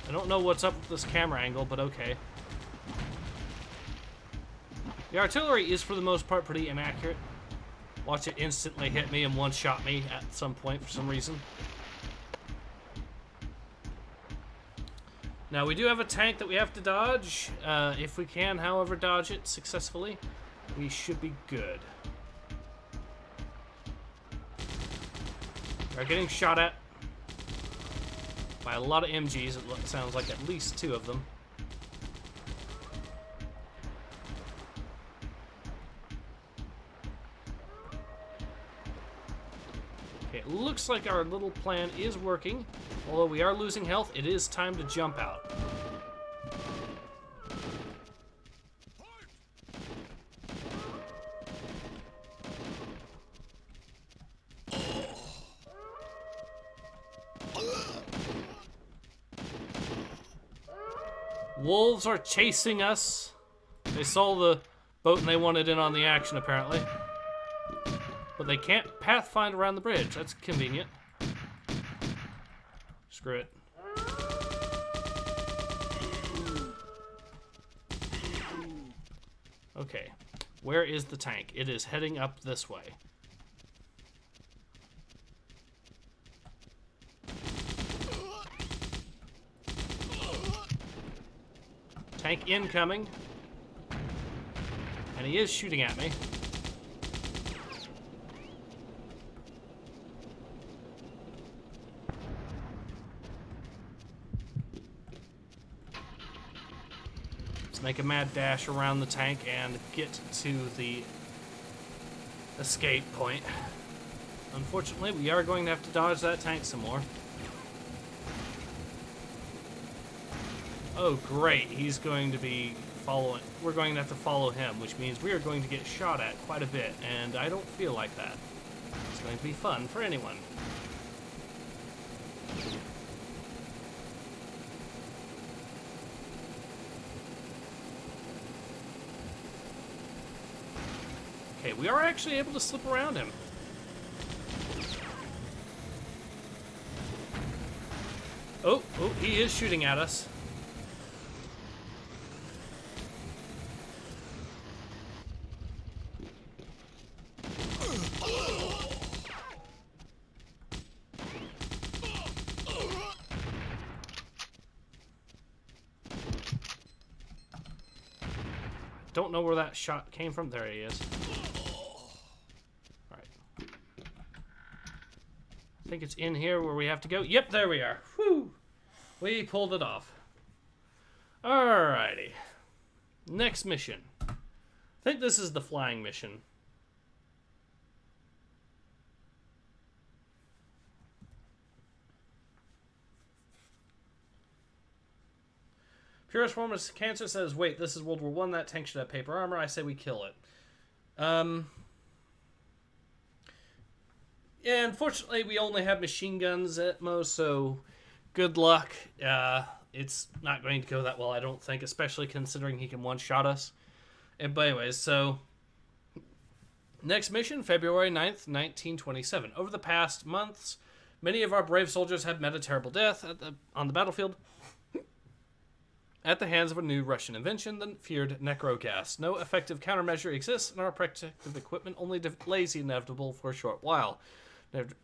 I don't know what's up with this camera angle, but okay. The artillery is, for the most part, pretty inaccurate. Watch it instantly hit me and one-shot me at some point for some reason. Now, we do have a tank that we have to dodge. If we can, however, dodge it successfully, we should be good. We're getting shot at by a lot of MGs. It sounds like at least 2 of them. Okay, it looks like our little plan is working. Although we are losing health, it is time to jump out. Wolves are chasing us. They saw the boat and they wanted in on the action, apparently. But they can't pathfind around the bridge. That's convenient. Screw it. Okay. Where is the tank? It is heading up this way. Tank incoming. And he is shooting at me. Let's make a mad dash around the tank and get to the escape point. Unfortunately, we are going to have to dodge that tank some more. Oh, great. He's going to be following. We're going to have to follow him, which means we are going to get shot at quite a bit, and I don't feel like that. It's going to be fun for anyone. Okay, we are actually able to slip around him. Oh, he is shooting at us. don't know where that shot came from. There he is. Alright. I think it's in here where we have to go. Yep, there we are. Whew! We pulled it off. Alrighty. Next mission. I think this is the flying mission. Purest form of cancer says, wait, this is World War I. That tank should have paper armor. I say we kill it. Yeah, unfortunately, we only have machine guns at most, so good luck. It's not going to go that well, I don't think, especially considering he can one-shot us. But anyways, so next mission, February 9th, 1927. Over the past months, many of our brave soldiers have met a terrible death on the battlefield at the hands of a new Russian invention, the feared necro gas. No effective countermeasure exists, and our protective equipment only delays the inevitable for a short while.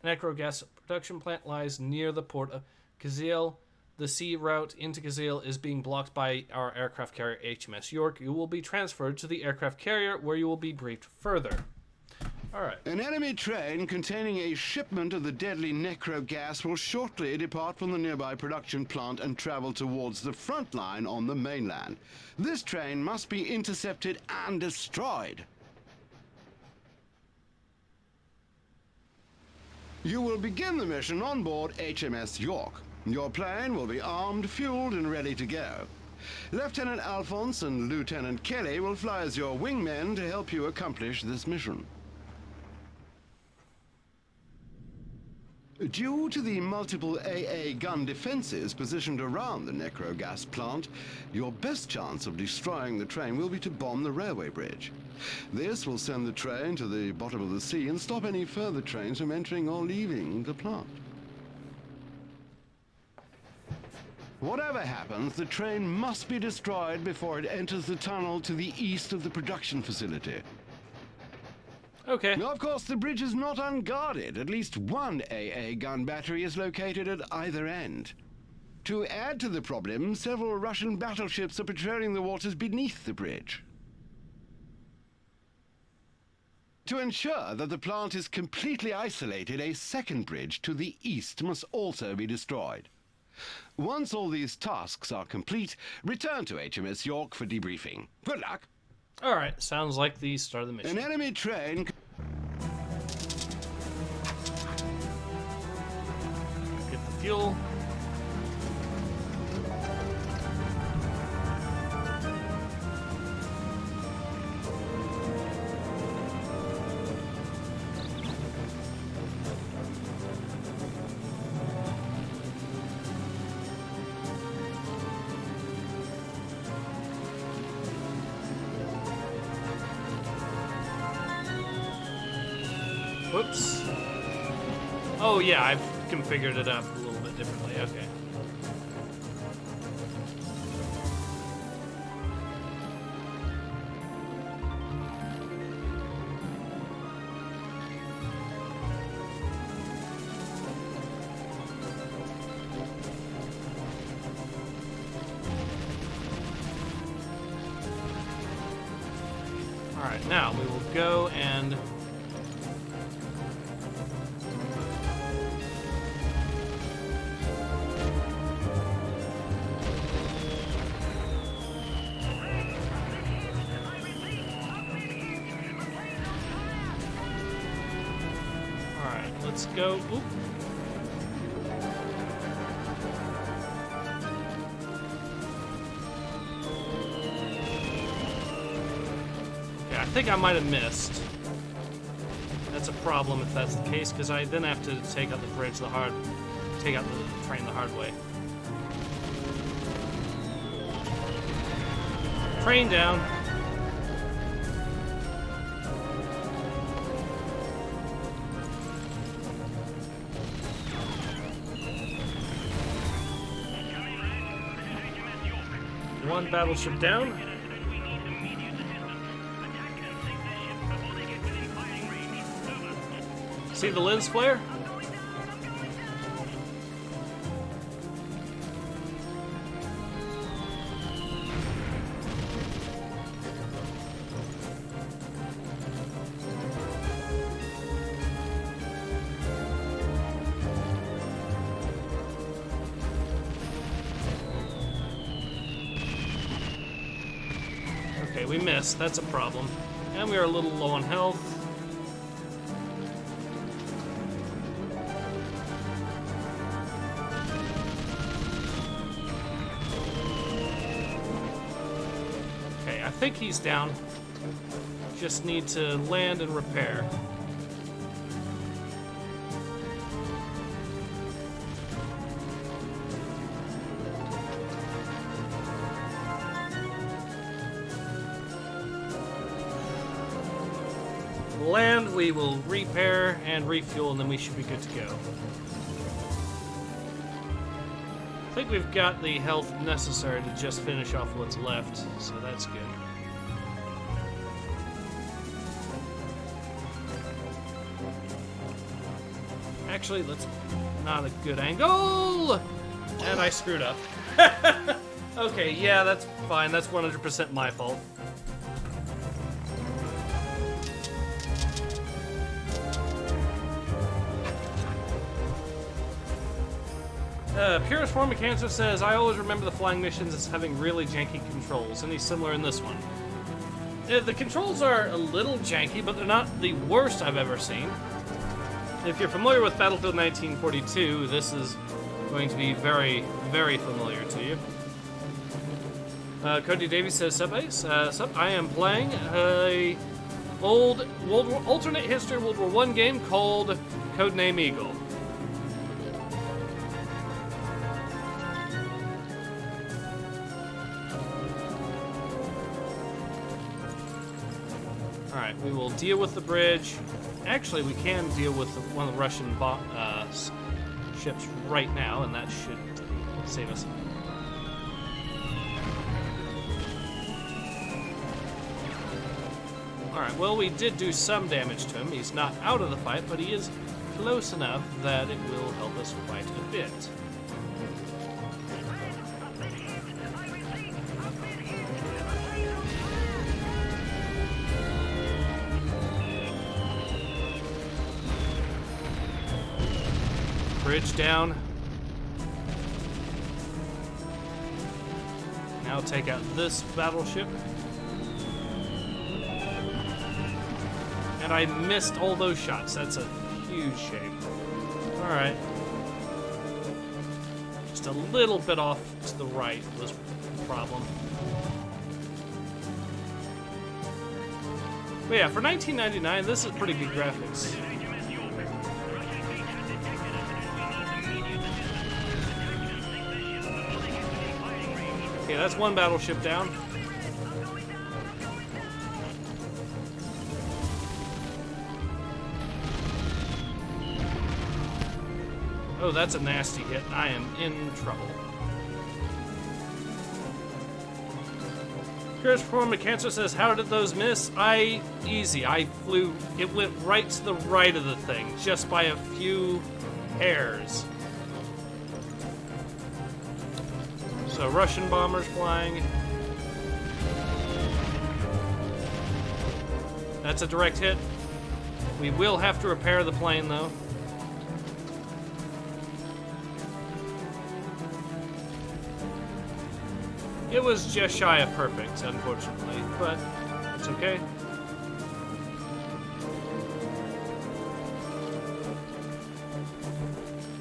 Necro gas production plant lies near the port of Kazil. The sea route into Kazil is being blocked by our aircraft carrier HMS York. You will be transferred to the aircraft carrier, where you will be briefed further. Alright. An enemy train containing a shipment of the deadly necro gas will shortly depart from the nearby production plant and travel towards the front line on the mainland. This train must be intercepted and destroyed. You will begin the mission on board HMS York. Your plane will be armed, fueled, and ready to go. Lieutenant Alphonse and Lieutenant Kelly will fly as your wingmen to help you accomplish this mission. Due to the multiple AA gun defenses positioned around the necro gas plant, your best chance of destroying the train will be to bomb the railway bridge. This will send the train to the bottom of the sea and stop any further trains from entering or leaving the plant. Whatever happens, the train must be destroyed before it enters the tunnel to the east of the production facility. Okay. Now, of course, the bridge is not unguarded. At least one AA gun battery is located at either end. To add to the problem, several Russian battleships are patrolling the waters beneath the bridge. To ensure that the plant is completely isolated, a second bridge to the east must also be destroyed. Once all these tasks are complete, return to HMS York for debriefing. Good luck! Alright, sounds like the start of the mission. An enemy train... Get the fuel. Whoops. Oh yeah, I've configured it up a little bit differently, okay. Alright, now we will go and... Let's go. Oop. Yeah, I think I might have missed. That's a problem if that's the case, because I then have to take out the bridge take out the train the hard way. Train down. One battleship down. See the lens flare? we missed. That's a problem. And we are a little low on health. Okay, I think he's down. Just need to land and repair. Land, we will repair and refuel, and then we should be good to go. I think we've got the health necessary to just finish off what's left, so that's good. Actually, that's not a good angle! And I screwed up. Okay, yeah, that's fine. That's 100% my fault. Purest Form of Cancer says, I always remember the flying missions as having really janky controls. Any similar in this one? The controls are a little janky, but they're not the worst I've ever seen. If you're familiar with Battlefield 1942, this is going to be very, very familiar to you. Cody Davies says, Sup Ace? Sup, I am playing a old alternate history World War I game called Codename Eagle. Alright, we will deal with the bridge. Actually, we can deal with one of the Russian ships right now, and that should save us. Alright, well, we did do some damage to him. He's not out of the fight, but he is close enough that it will help us quite a bit. Bridge down. Now take out this battleship. And I missed all those shots. That's a huge shame. Alright. Just a little bit off to the right was the problem. But yeah, for 1999, this is pretty good graphics. Okay, that's one battleship down. Oh, that's a nasty hit. I am in trouble. Purest Form of Cancer says, how did those miss? Easy. I flew, it went right to the right of the thing, just by a few hairs. So Russian bombers flying. That's a direct hit. We will have to repair the plane, though. It was just shy of perfect, unfortunately, but it's okay.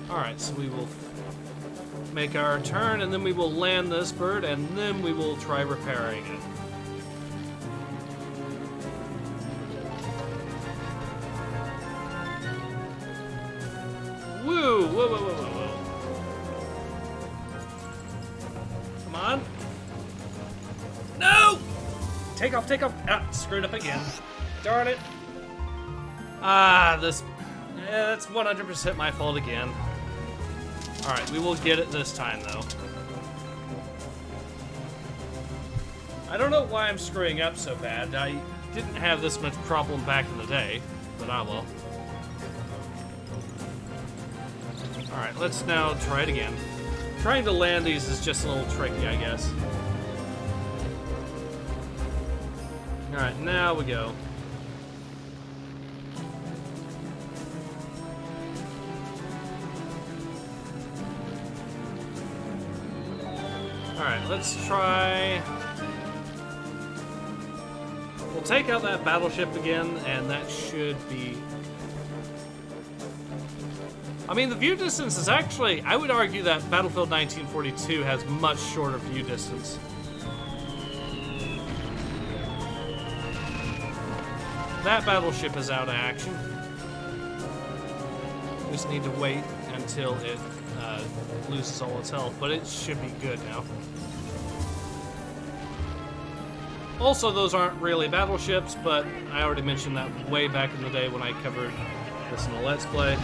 Alright, so we will make our turn, and then we will land this bird, and then we will try repairing it. Woo! Whoa, whoa, whoa, whoa, whoa. Come on. No! Take off, take off. Ah, screwed up again. Darn it. Ah, this... Yeah, that's 100% my fault again. Alright, we will get it this time, though. I don't know why I'm screwing up so bad. I didn't have this much problem back in the day, but I will. Alright, let's now try it again. Trying to land these is just a little tricky, I guess. Alright, now we go. Alright, let's try... take out that battleship again, and that should be... I mean, the view distance is actually... I would argue that Battlefield 1942 has much shorter view distance. That battleship is out of action. Just need to wait until it loses all its health, but it should be good now. Also, those aren't really battleships, but I already mentioned that way back in the day when I covered this in a Let's Play.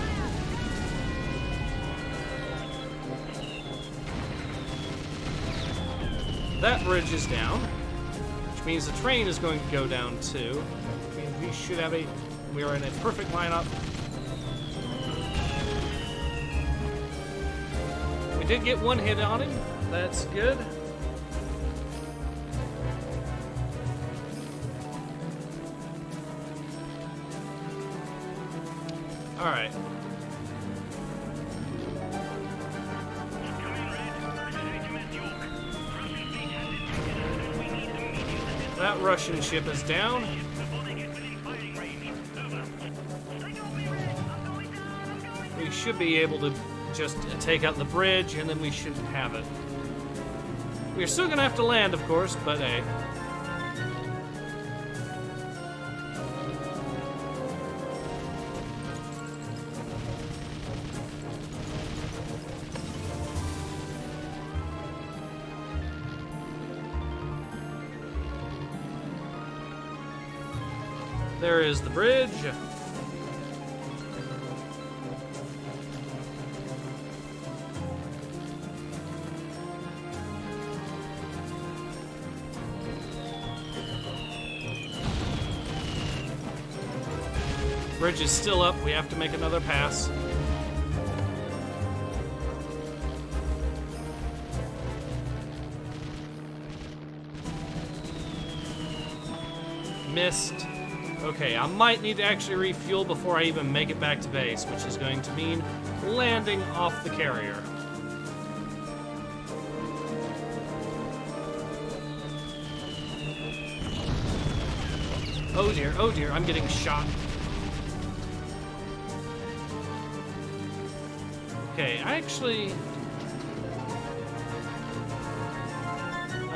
That bridge is down, which means the train is going to go down too. Which means we should have we are in a perfect lineup. We did get one hit on him. That's good. All right. That Russian ship is down. We should be able to just take out the bridge, and then we should have it. We're still gonna have to land, of course, but hey. There is the bridge. Bridge is still up. We have to make another pass. Missed. Okay, I might need to actually refuel before I even make it back to base, which is going to mean landing off the carrier. Oh dear, I'm getting shot. Okay, I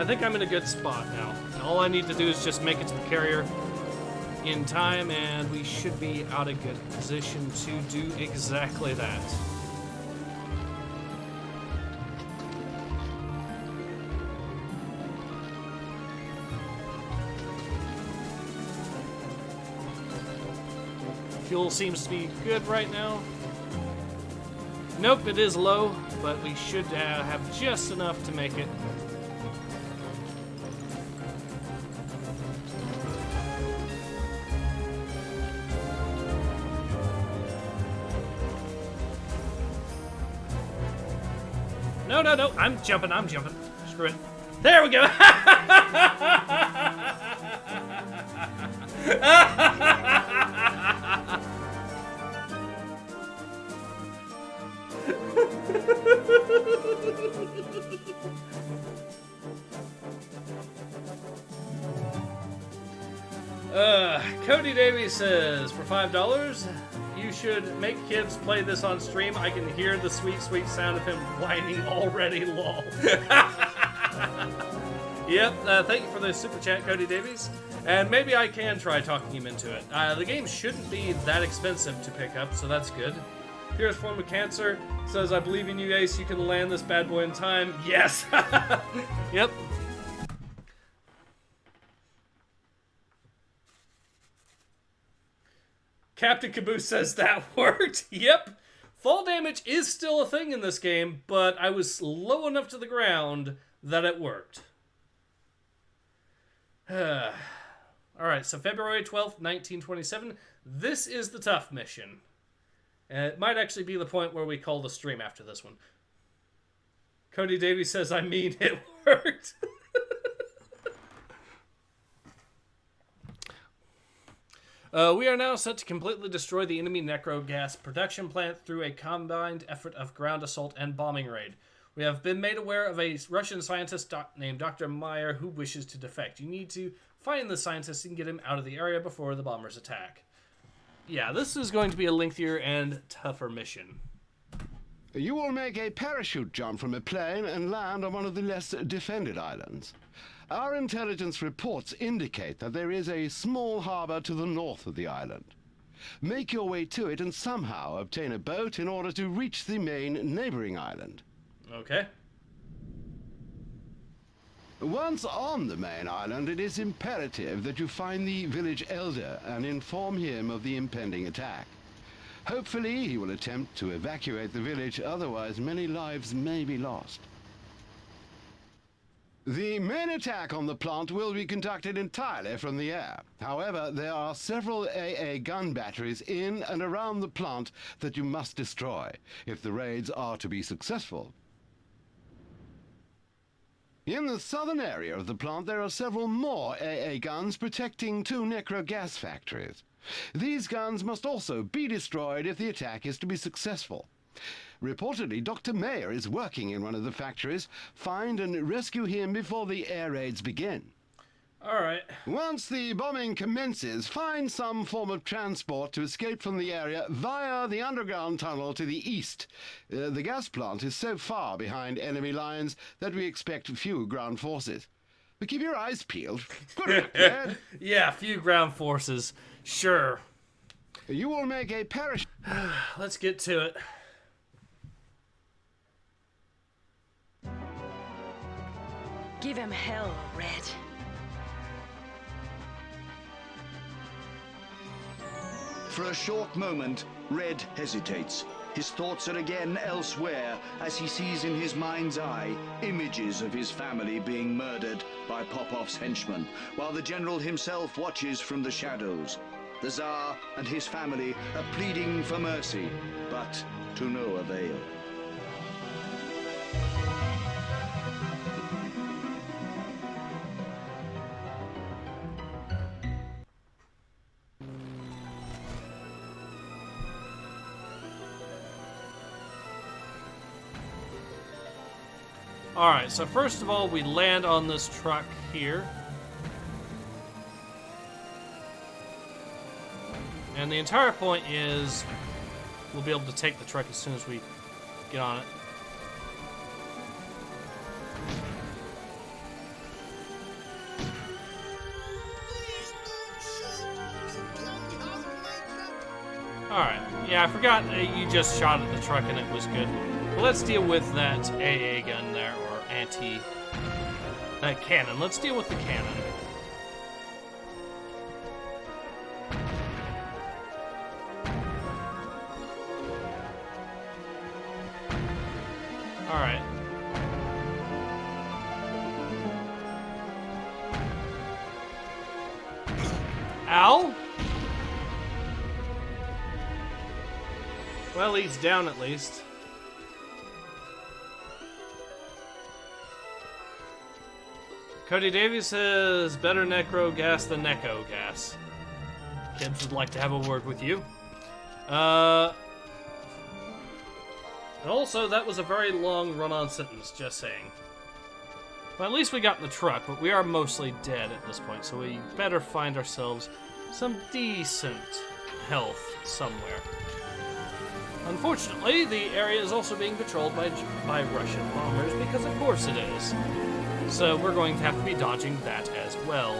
think I'm in a good spot now. And all I need to do is just make it to the carrier in time, and we should be out of good position to do exactly that. Fuel seems to be good right now. Nope, it is low, but we should have just enough to make it. No, I'm jumping. Screw it. There we go! Cody Davies says, for $5, you should make kids play this on stream. I can hear the sweet, sweet sound of him whining already, lol. Yep, thank you for the super chat, Cody Davies. And maybe I can try talking him into it. The game shouldn't be that expensive to pick up, so that's good. Here's Form of Cancer says, I believe in you, Ace. You can land this bad boy in time. Yes! Yep. Captain Caboose says that worked. Yep. Fall damage is still a thing in this game, but I was low enough to the ground that it worked. Alright, so February 12th, 1927. This is the tough mission. And it might actually be the point where we call the stream after this one. Cody Davies says, I mean, it worked. We are now set to completely destroy the enemy necro gas production plant through a combined effort of ground assault and bombing raid. We have been made aware of a Russian scientist named Dr. Meyer who wishes to defect. You need to find the scientist and get him out of the area before the bombers attack. Yeah, this is going to be a lengthier and tougher mission. You will make a parachute jump from a plane and land on one of the less defended islands. Our intelligence reports indicate that there is a small harbor to the north of the island. Make your way to it and somehow obtain a boat in order to reach the main neighboring island. Okay. Once on the main island, it is imperative that you find the village elder and inform him of the impending attack. Hopefully, he will attempt to evacuate the village, otherwise many lives may be lost. The main attack on the plant will be conducted entirely from the air. However, there are several AA gun batteries in and around the plant that you must destroy if the raids are to be successful. In the southern area of the plant, there are several more AA guns protecting 2 necro gas factories. These guns must also be destroyed if the attack is to be successful. Reportedly, Dr. Mayer is working in one of the factories. Find and rescue him before the air raids begin. All right. Once the bombing commences, find some form of transport to escape from the area via the underground tunnel to the east. The gas plant is so far behind enemy lines that we expect few ground forces. But keep your eyes peeled. Good luck, Yeah, few ground forces. Sure. You will make a parachute. Let's get to it. Give him hell, Red. For a short moment, Red hesitates. His thoughts are again elsewhere as he sees in his mind's eye images of his family being murdered by Popov's henchmen, while the general himself watches from the shadows. The Tsar and his family are pleading for mercy, but to no avail. Alright, so first of all, we land on this truck here. And the entire point is we'll be able to take the truck as soon as we get on it. Alright, yeah, I forgot you just shot at the truck and it was good. Well, let's deal with that AA gun there, or cannon. Let's deal with the cannon. Alright. Ow? Well, he's down at least. Cody Davies says, better necro gas than Necco gas. Kids would like to have a word with you. And also, that was a very long run-on sentence, just saying. Well, at least we got in the truck, but we are mostly dead at this point, so we better find ourselves some decent health somewhere. Unfortunately, the area is also being patrolled by Russian bombers, because of course it is. So we're going to have to be dodging that as well.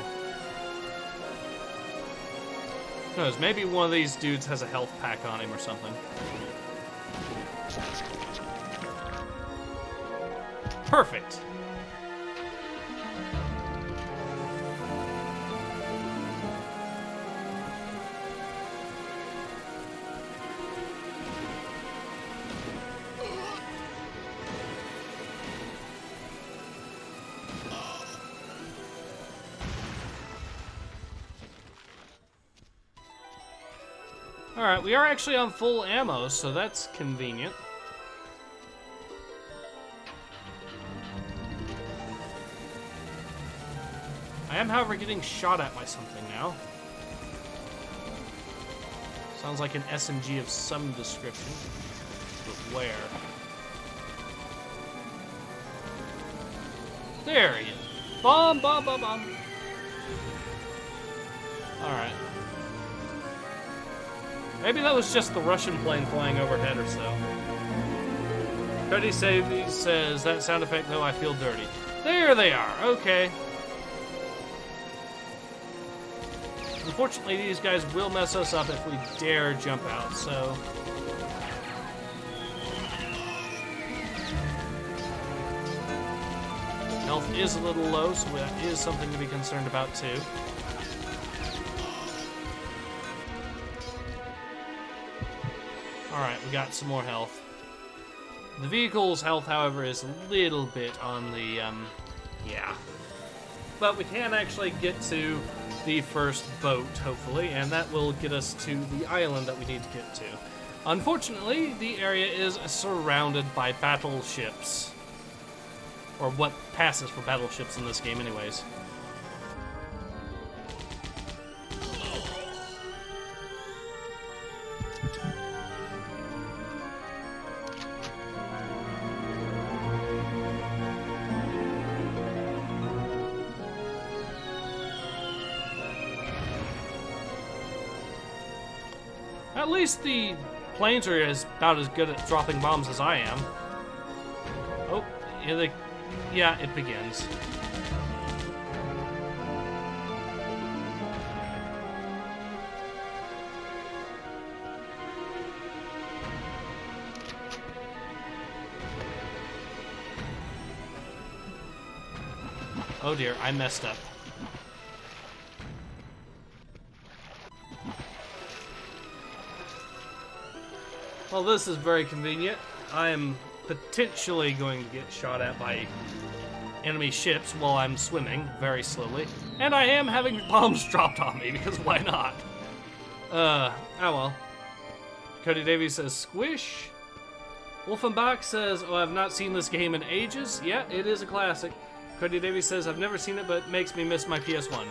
Who knows, maybe one of these dudes has a health pack on him or something. Perfect. Alright, we are actually on full ammo, so that's convenient. I am, however, getting shot at by something now. Sounds like an SMG of some description. But where? There he is. Bomb, bomb, bomb, bomb. Alright. Maybe that was just the Russian plane flying overhead or so. Cody Savvy says, that sound effect, though, I feel dirty. There they are. Okay. Unfortunately, these guys will mess us up if we dare jump out, so... Health is a little low, so that is something to be concerned about, too. Alright, we got some more health. The vehicle's health, however, is a little bit on the, yeah. But we can actually get to the first boat, hopefully, and that will get us to the island that we need to get to. Unfortunately, the area is surrounded by battleships. Or what passes for battleships in this game, anyways. At least the planes are about as good at dropping bombs as I am. Oh, yeah, it begins. Oh dear, I messed up. Well, this is very convenient. I am potentially going to get shot at by enemy ships while I'm swimming very slowly. And I am having bombs dropped on me, because why not? Oh well. Cody Davies says, squish. Wolfenbach says, oh, I've not seen this game in ages. Yeah, it is a classic. Cody Davies says, I've never seen it, but it makes me miss my PS1.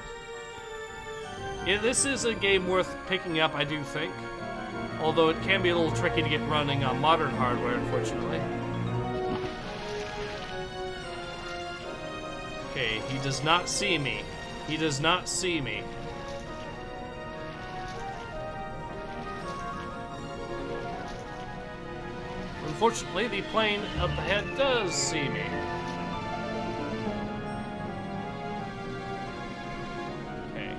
Yeah, this is a game worth picking up, I do think. Although it can be a little tricky to get running on modern hardware, unfortunately. Okay, he does not see me. He does not see me. Unfortunately, the plane up ahead does see me. Okay.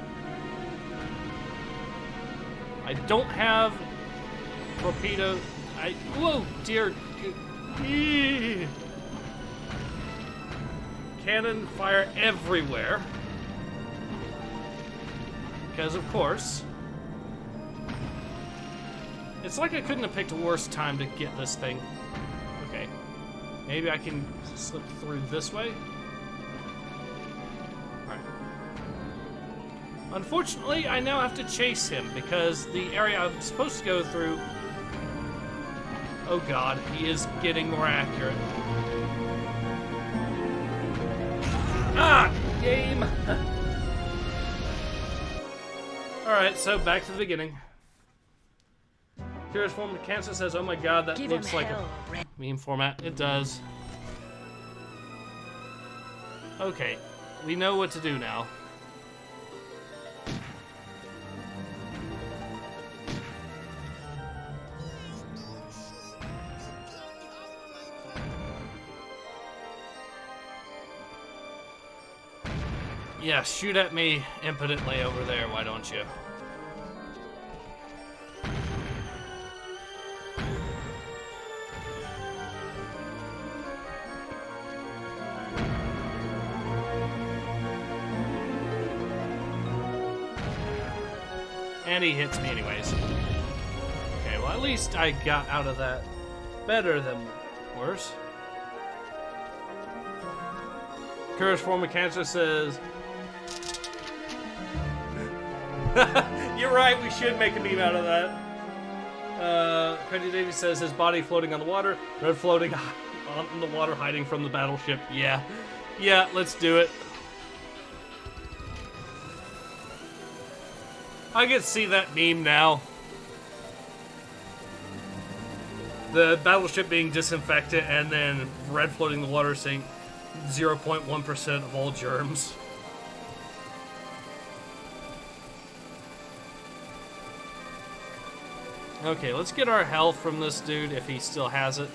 I don't have torpedo. Whoa, dear. Cannon fire everywhere. Because, of course. It's like I couldn't have picked a worse time to get this thing. Okay. Maybe I can slip through this way? Alright. Unfortunately, I now have to chase him because the area I'm supposed to go through... Oh god, he is getting more accurate. Ah! Game! Alright, so back to the beginning. Curious Form of Cancer says, oh my god, that looks like a meme format. It does. Okay, we know what to do now. Yeah, shoot at me impotently over there, why don't you? And he hits me anyways. Okay, well at least I got out of that better than worse. Courage Form of Cancer says... You're right, we should make a meme out of that. Cody Davies says his body floating on the water, red floating on the water hiding from the battleship. Yeah. Yeah, let's do it. I can see that meme now. The battleship being disinfected and then red floating in the water saying, 0.1% of all germs. Okay, let's get our health from this dude if he still has it.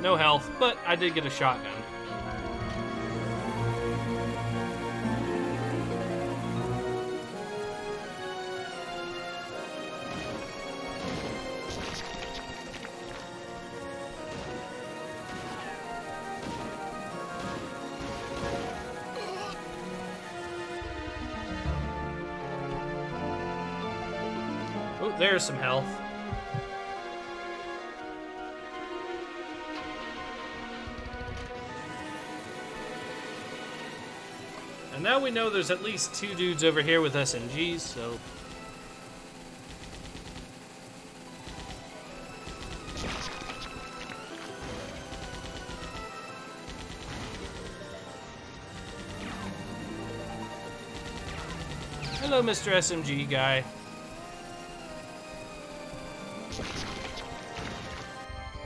No health, but I did get a shotgun. Oh, there's some health. And now we know there's at least 2 dudes over here with SMGs, so... Hello, Mr. SMG guy.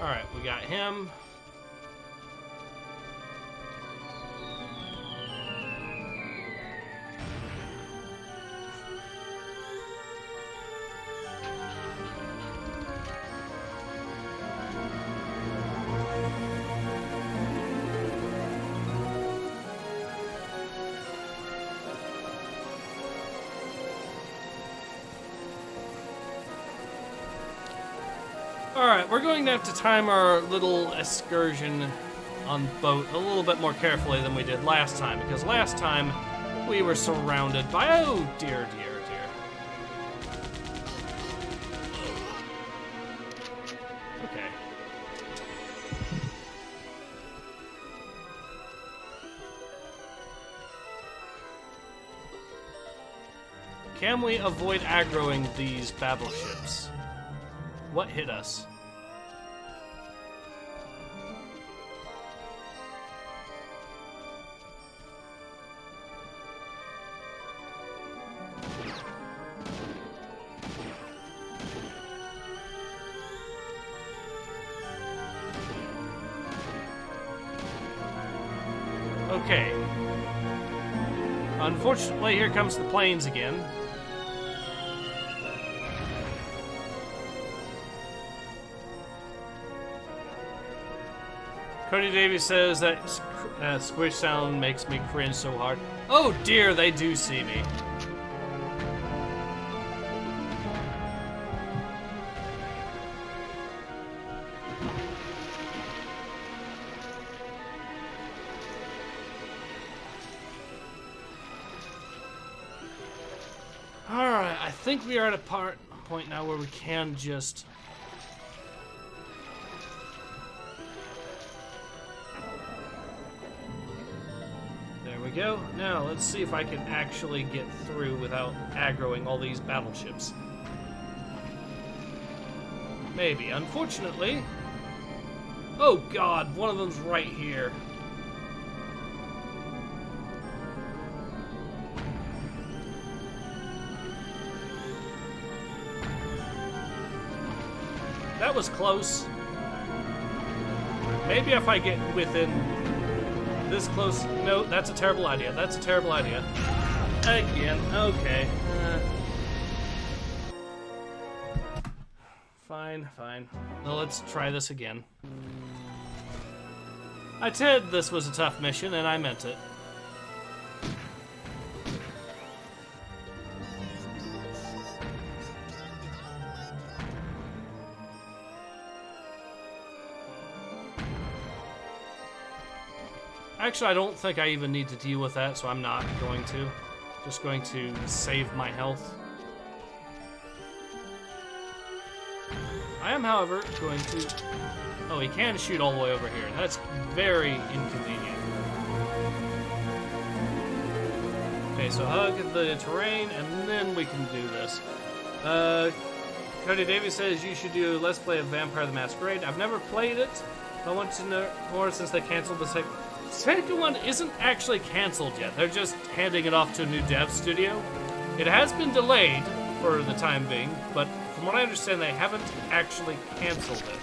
Alright, we got him. Alright, we're going to have to time our little excursion on boat a little bit more carefully than we did last time, because last time we were surrounded by... Oh, dear, dear, dear. Okay. Can we avoid aggroing these battleships? What hit us? Okay. Unfortunately, here comes the planes again. Cody Davies says that squish sound makes me cringe so hard. Oh dear, they do see me. Alright, I think we are at a point now where we can just... go. Now, let's see if I can actually get through without aggroing all these battleships. Maybe. Unfortunately... Oh god, one of them's right here. That was close. Maybe if I get within... this close. No, that's a terrible idea. That's a terrible idea. Again. Okay. Fine, fine. Well, let's try this again. I said this was a tough mission, and I meant it. Actually, I don't think I even need to deal with that, so I'm not going to. Just going to save my health. I am, however, going to... Oh, he can shoot all the way over here. That's very inconvenient. Okay, so hug the terrain, and then we can do this. Cody Davies says you should do Let's Play of Vampire the Masquerade. I've never played it. I want to know more since they canceled the second one isn't actually canceled yet. They're just handing it off to a new dev studio. It has been delayed for the time being, but from what I understand, they haven't actually canceled it.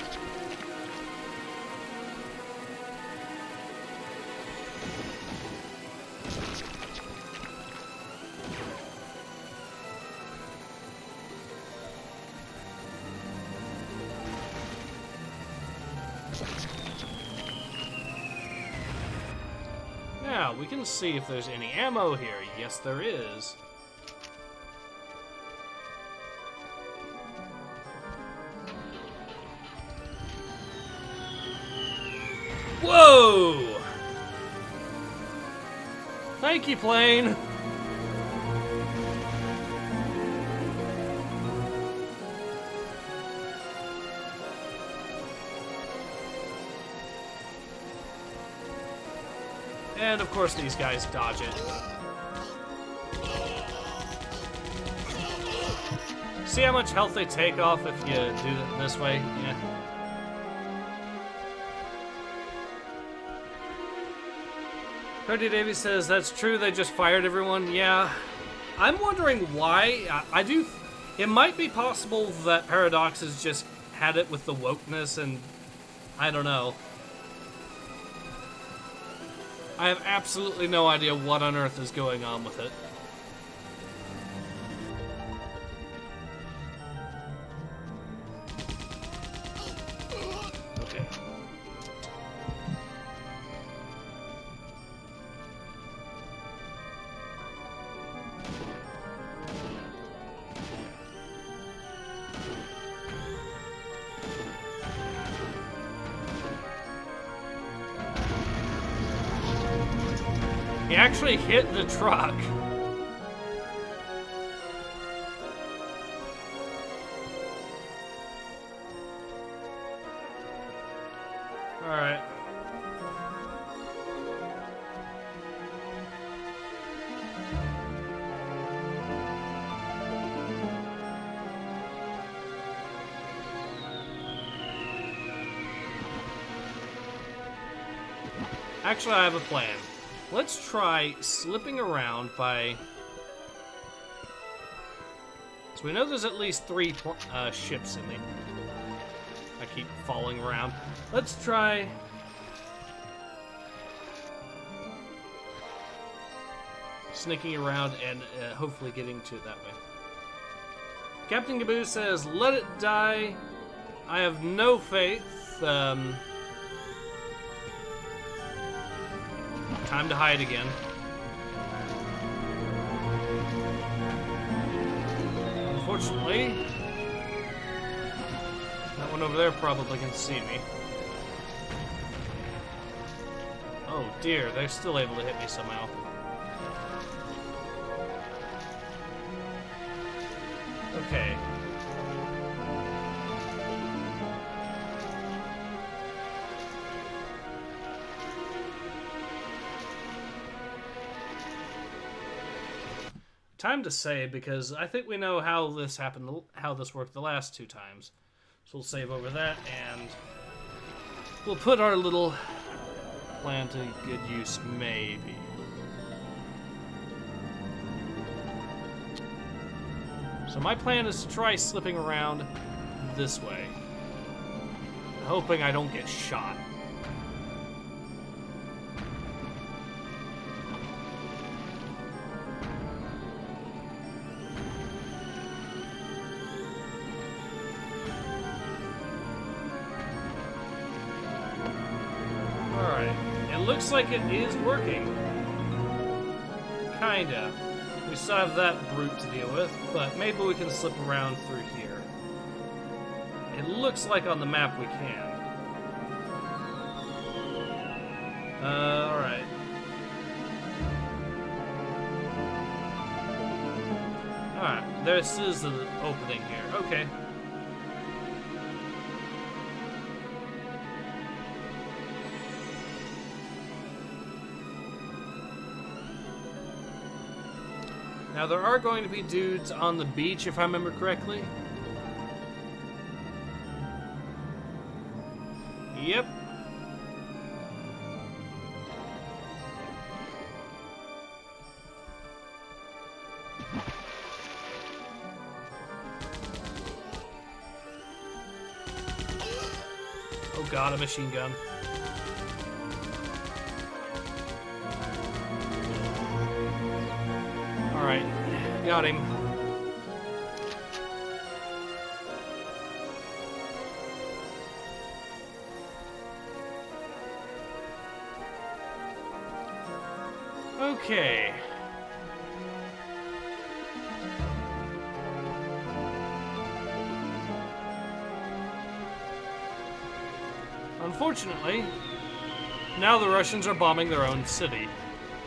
out. We can see if there's any ammo here. Yes, there is. Whoa! Thank you, plane. And of course these guys dodge it. See how much health they take off if you do it this way? Yeah. Cody Davies says, that's true, they just fired everyone. Yeah. I'm wondering why. I do... It might be possible that Paradox has just had it with the wokeness and... I don't know. I have absolutely no idea what on earth is going on with it. Okay. He actually hit the truck. All right. Actually, I have a plan. Let's try slipping around by... So we know there's at least 3 ships in the... I keep falling around. Let's try... sneaking around and hopefully getting to it that way. Captain Gaboo says, let it die. I have no faith. Time to hide again. Unfortunately, that one over there probably can see me. Oh dear, they're still able to hit me somehow. Okay. Time to save, because I think we know how this happened, how this worked the last 2 times. So we'll save over that, and we'll put our little plan to good use, maybe. So my plan is to try slipping around this way, hoping I don't get shot. Looks like it is working. Kinda. We still have that brute to deal with, but maybe we can slip around through here. It looks like on the map we can. Alright. Alright, this is the opening here. Okay. Now, there are going to be dudes on the beach, if I remember correctly. Yep. Oh god, a machine gun. Alright, got him. Okay. Unfortunately, now the Russians are bombing their own city.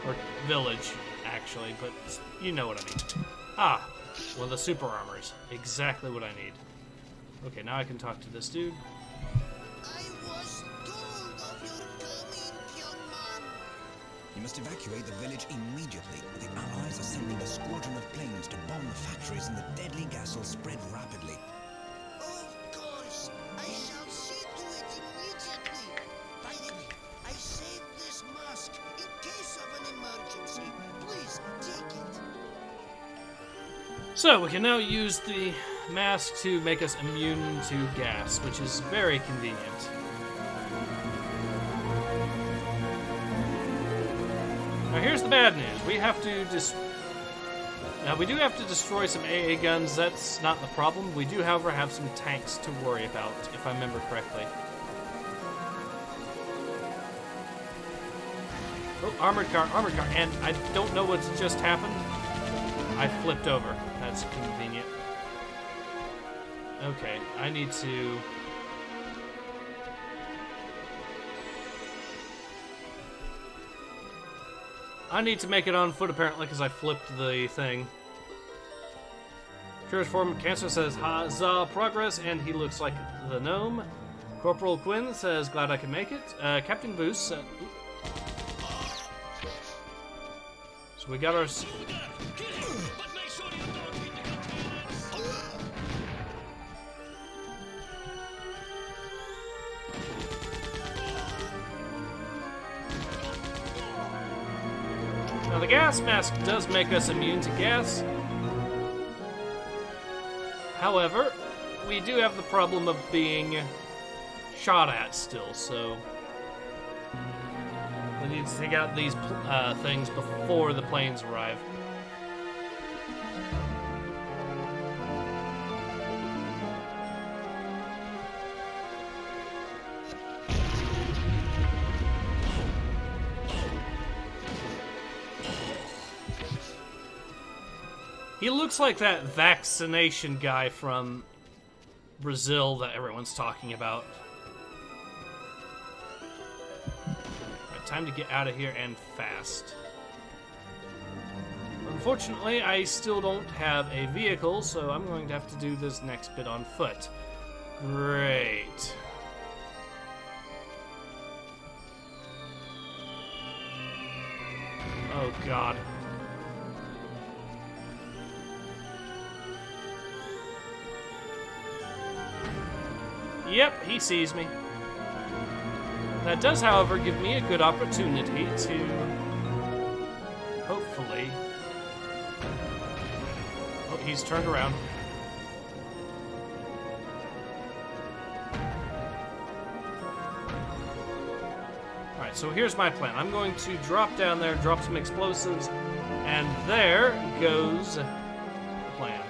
Or village, actually, but you know what I mean. Ah, one of the super armors. Exactly what I need. Okay, now I can talk to this dude. I was told of your coming, young man. You must evacuate the village immediately. The Allies are sending a squadron of planes to bomb the factories, and the deadly gas will spread rapidly. Of course, I shall see to it immediately. By the way, I saved this mask in case of an emergency. Please take it. So, we can now use the mask to make us immune to gas, which is very convenient. Now here's the bad news. We have to Now we do have to destroy some AA guns. That's not the problem. We do, however, have some tanks to worry about, if I remember correctly. Oh, armored car, and I don't know what's just happened. I flipped over. That's convenient. Okay, I need to... make it on foot, apparently, because I flipped the thing. Curious Form Cancer says, Huzzah, progress, and he looks like the gnome. Corporal Quinn says, glad I can make it. Captain Boost said... So we got our... Now the gas mask does make us immune to gas. However, we do have the problem of being shot at still, so we need to take out these things before the planes arrive. He looks like that vaccination guy from Brazil that everyone's talking about. Right, time to get out of here and fast. Unfortunately, I still don't have a vehicle, so I'm going to have to do this next bit on foot. Great. Oh, God. Yep, he sees me. That does, however, give me a good opportunity to hopefully... Oh, he's turned around. Alright, so here's my plan. I'm going to drop down there, drop some explosives, and there goes the plan.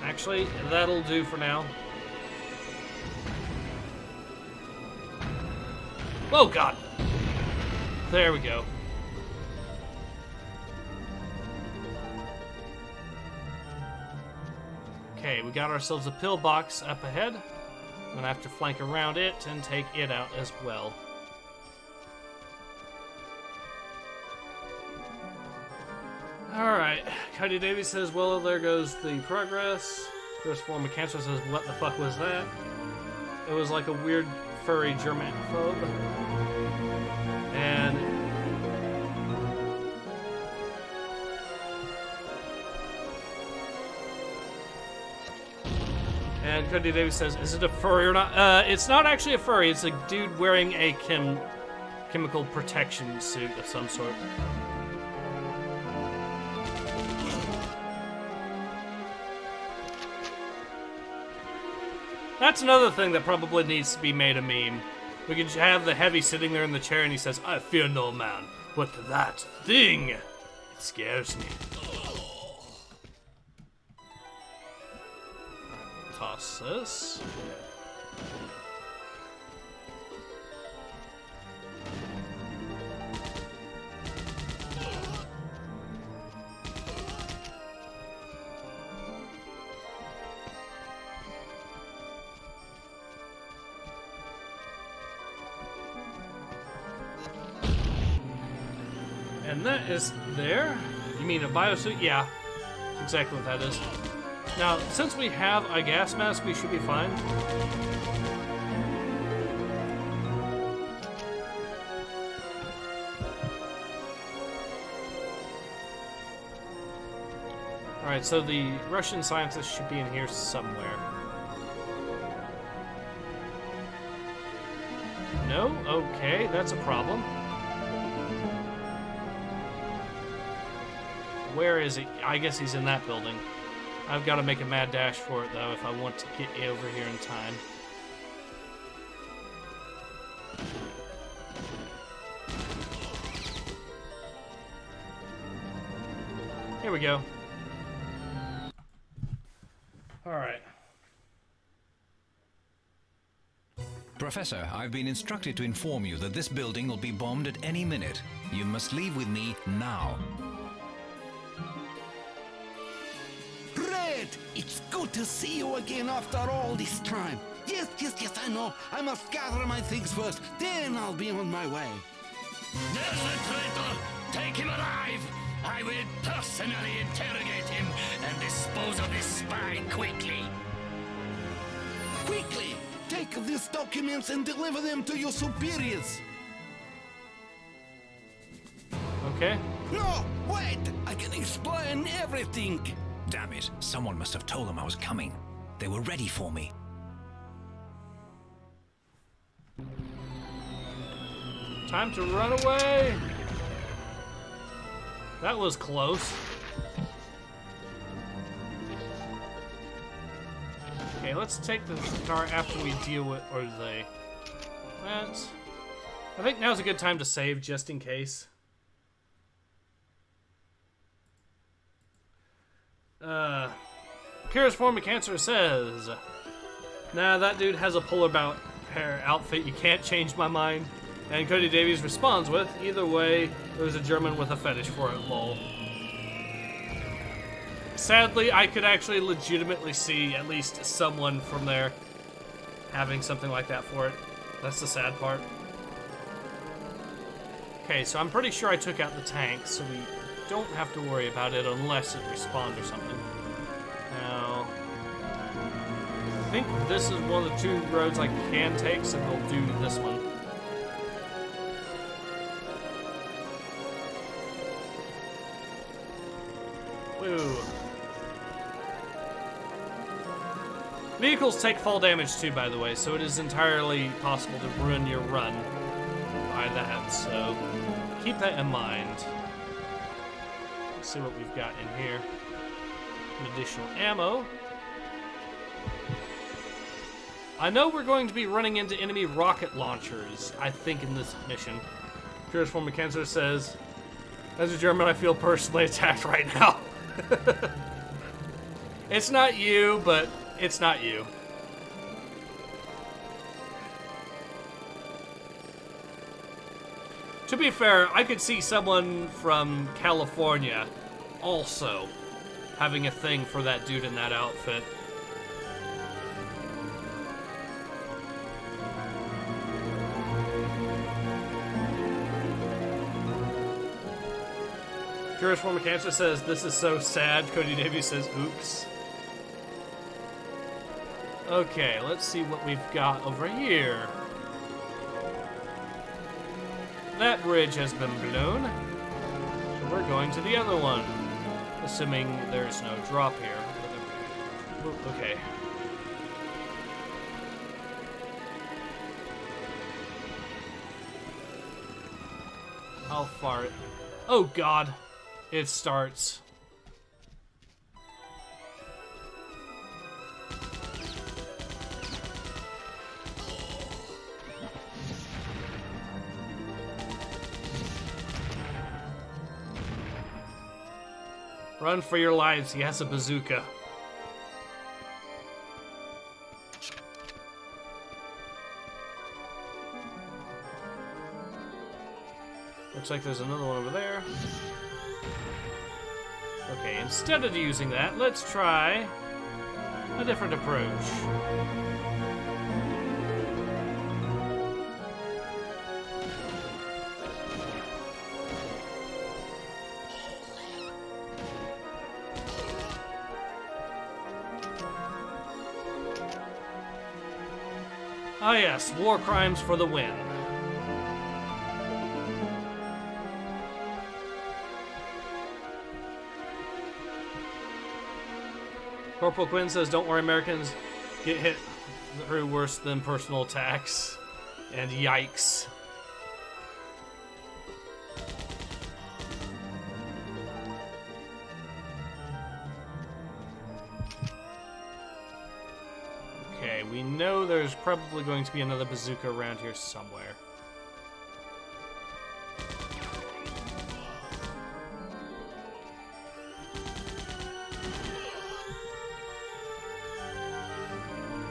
Actually, that'll do for now. Oh, God! There we go. Okay, we got ourselves a pillbox up ahead. I'm gonna have to flank around it and take it out as well. Alright, Cody Davies says, well, there goes the progress. Chris Form of Cancer says, what the fuck was that? It was like a weird furry germanophobe. And... And Cody Davies says, is it a furry or not? It's not actually a furry, it's a dude wearing a chemical protection suit of some sort. That's another thing that probably needs to be made a meme. We could have the heavy sitting there in the chair and he says, I fear no man, but that thing, it scares me. Toss this. And that is there. You mean a biosuit? Yeah. That's exactly what that is. Now, since we have a gas mask, we should be fine. Alright, so the Russian scientist should be in here somewhere. No? Okay, that's a problem. Where is he? I guess he's in that building. I've got to make a mad dash for it, though, if I want to get over here in time. Here we go. Alright. Professor, I've been instructed to inform you that this building will be bombed at any minute. You must leave with me now. Red! It's good to see you again after all this time. Yes, I know. I must gather my things first, then I'll be on my way. There's the traitor! Take him alive! I will personally interrogate him and dispose of this spy quickly. Quickly! Take these documents and deliver them to your superiors. Okay. No! Wait! I can explain everything! Damn it, someone must have told them I was coming. They were ready for me. Time to run away! That was close. Okay, let's take the car after we deal with, or they. That's. I think now's a good time to save, just in case. Cures form of cancer says, nah, that dude has a polar bear outfit. You can't change my mind. And Cody Davies responds with, either way, it was a German with a fetish for it, lol. Sadly, I could actually legitimately see at least someone from there having something like that for it. That's the sad part. Okay, so I'm pretty sure I took out the tank, so we don't have to worry about it unless it respawns or something. Now, I think this is one of the two roads I can take, so we'll do this one. Woo. Vehicles take fall damage too, by the way, so it is entirely possible to ruin your run by that, so keep that in mind. Let's see what we've got in here. Some additional ammo. I know we're going to be running into enemy rocket launchers, I think, in this mission. Purest Form of Cancer says, as a German, I feel personally attacked right now. It's not you, but it's not you. To be fair, I could see someone from California also having a thing for that dude in that outfit. Purest Form of Cancer says, this is so sad. Cody Davies says, oops. Okay, let's see what we've got over here. That bridge has been blown. So we're going to the other one. Assuming there's no drop here. Okay. How far? Oh God. It starts. Run for your lives, he has a bazooka. Looks like there's another one over there. Okay, instead of using that, let's try a different approach. Ah yes, war crimes for the win. Corporal Quinn says, don't worry, Americans get hit through worse than personal attacks. And yikes. Okay, we know there's probably going to be another bazooka around here somewhere.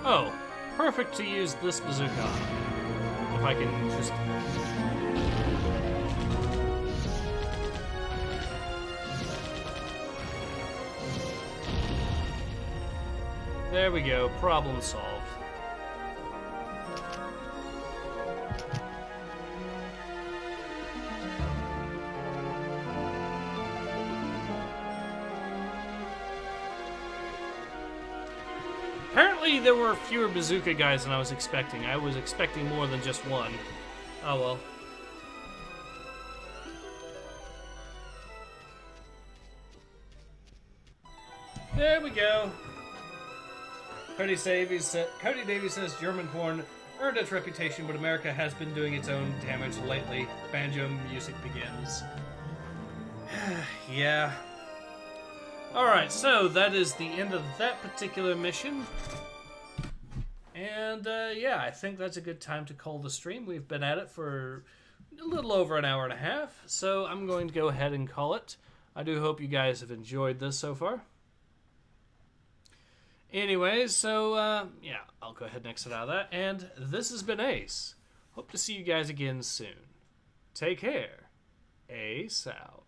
Oh, perfect to use this bazooka on. If I can just... There we go, problem solved. Apparently there were fewer bazooka guys than I was expecting. I was expecting more than just one. Oh well. There we go. Cody Davies says German porn earned its reputation, but America has been doing its own damage lately. Banjo music begins. Yeah. Alright, so that is the end of that particular mission. And yeah, I think that's a good time to call the stream. We've been at it for a little over an hour and a half, so I'm going to go ahead and call it. I do hope you guys have enjoyed this so far. Anyways, so yeah, I'll go ahead and exit out of that. And this has been Ace. Hope to see you guys again soon. Take care. Ace out.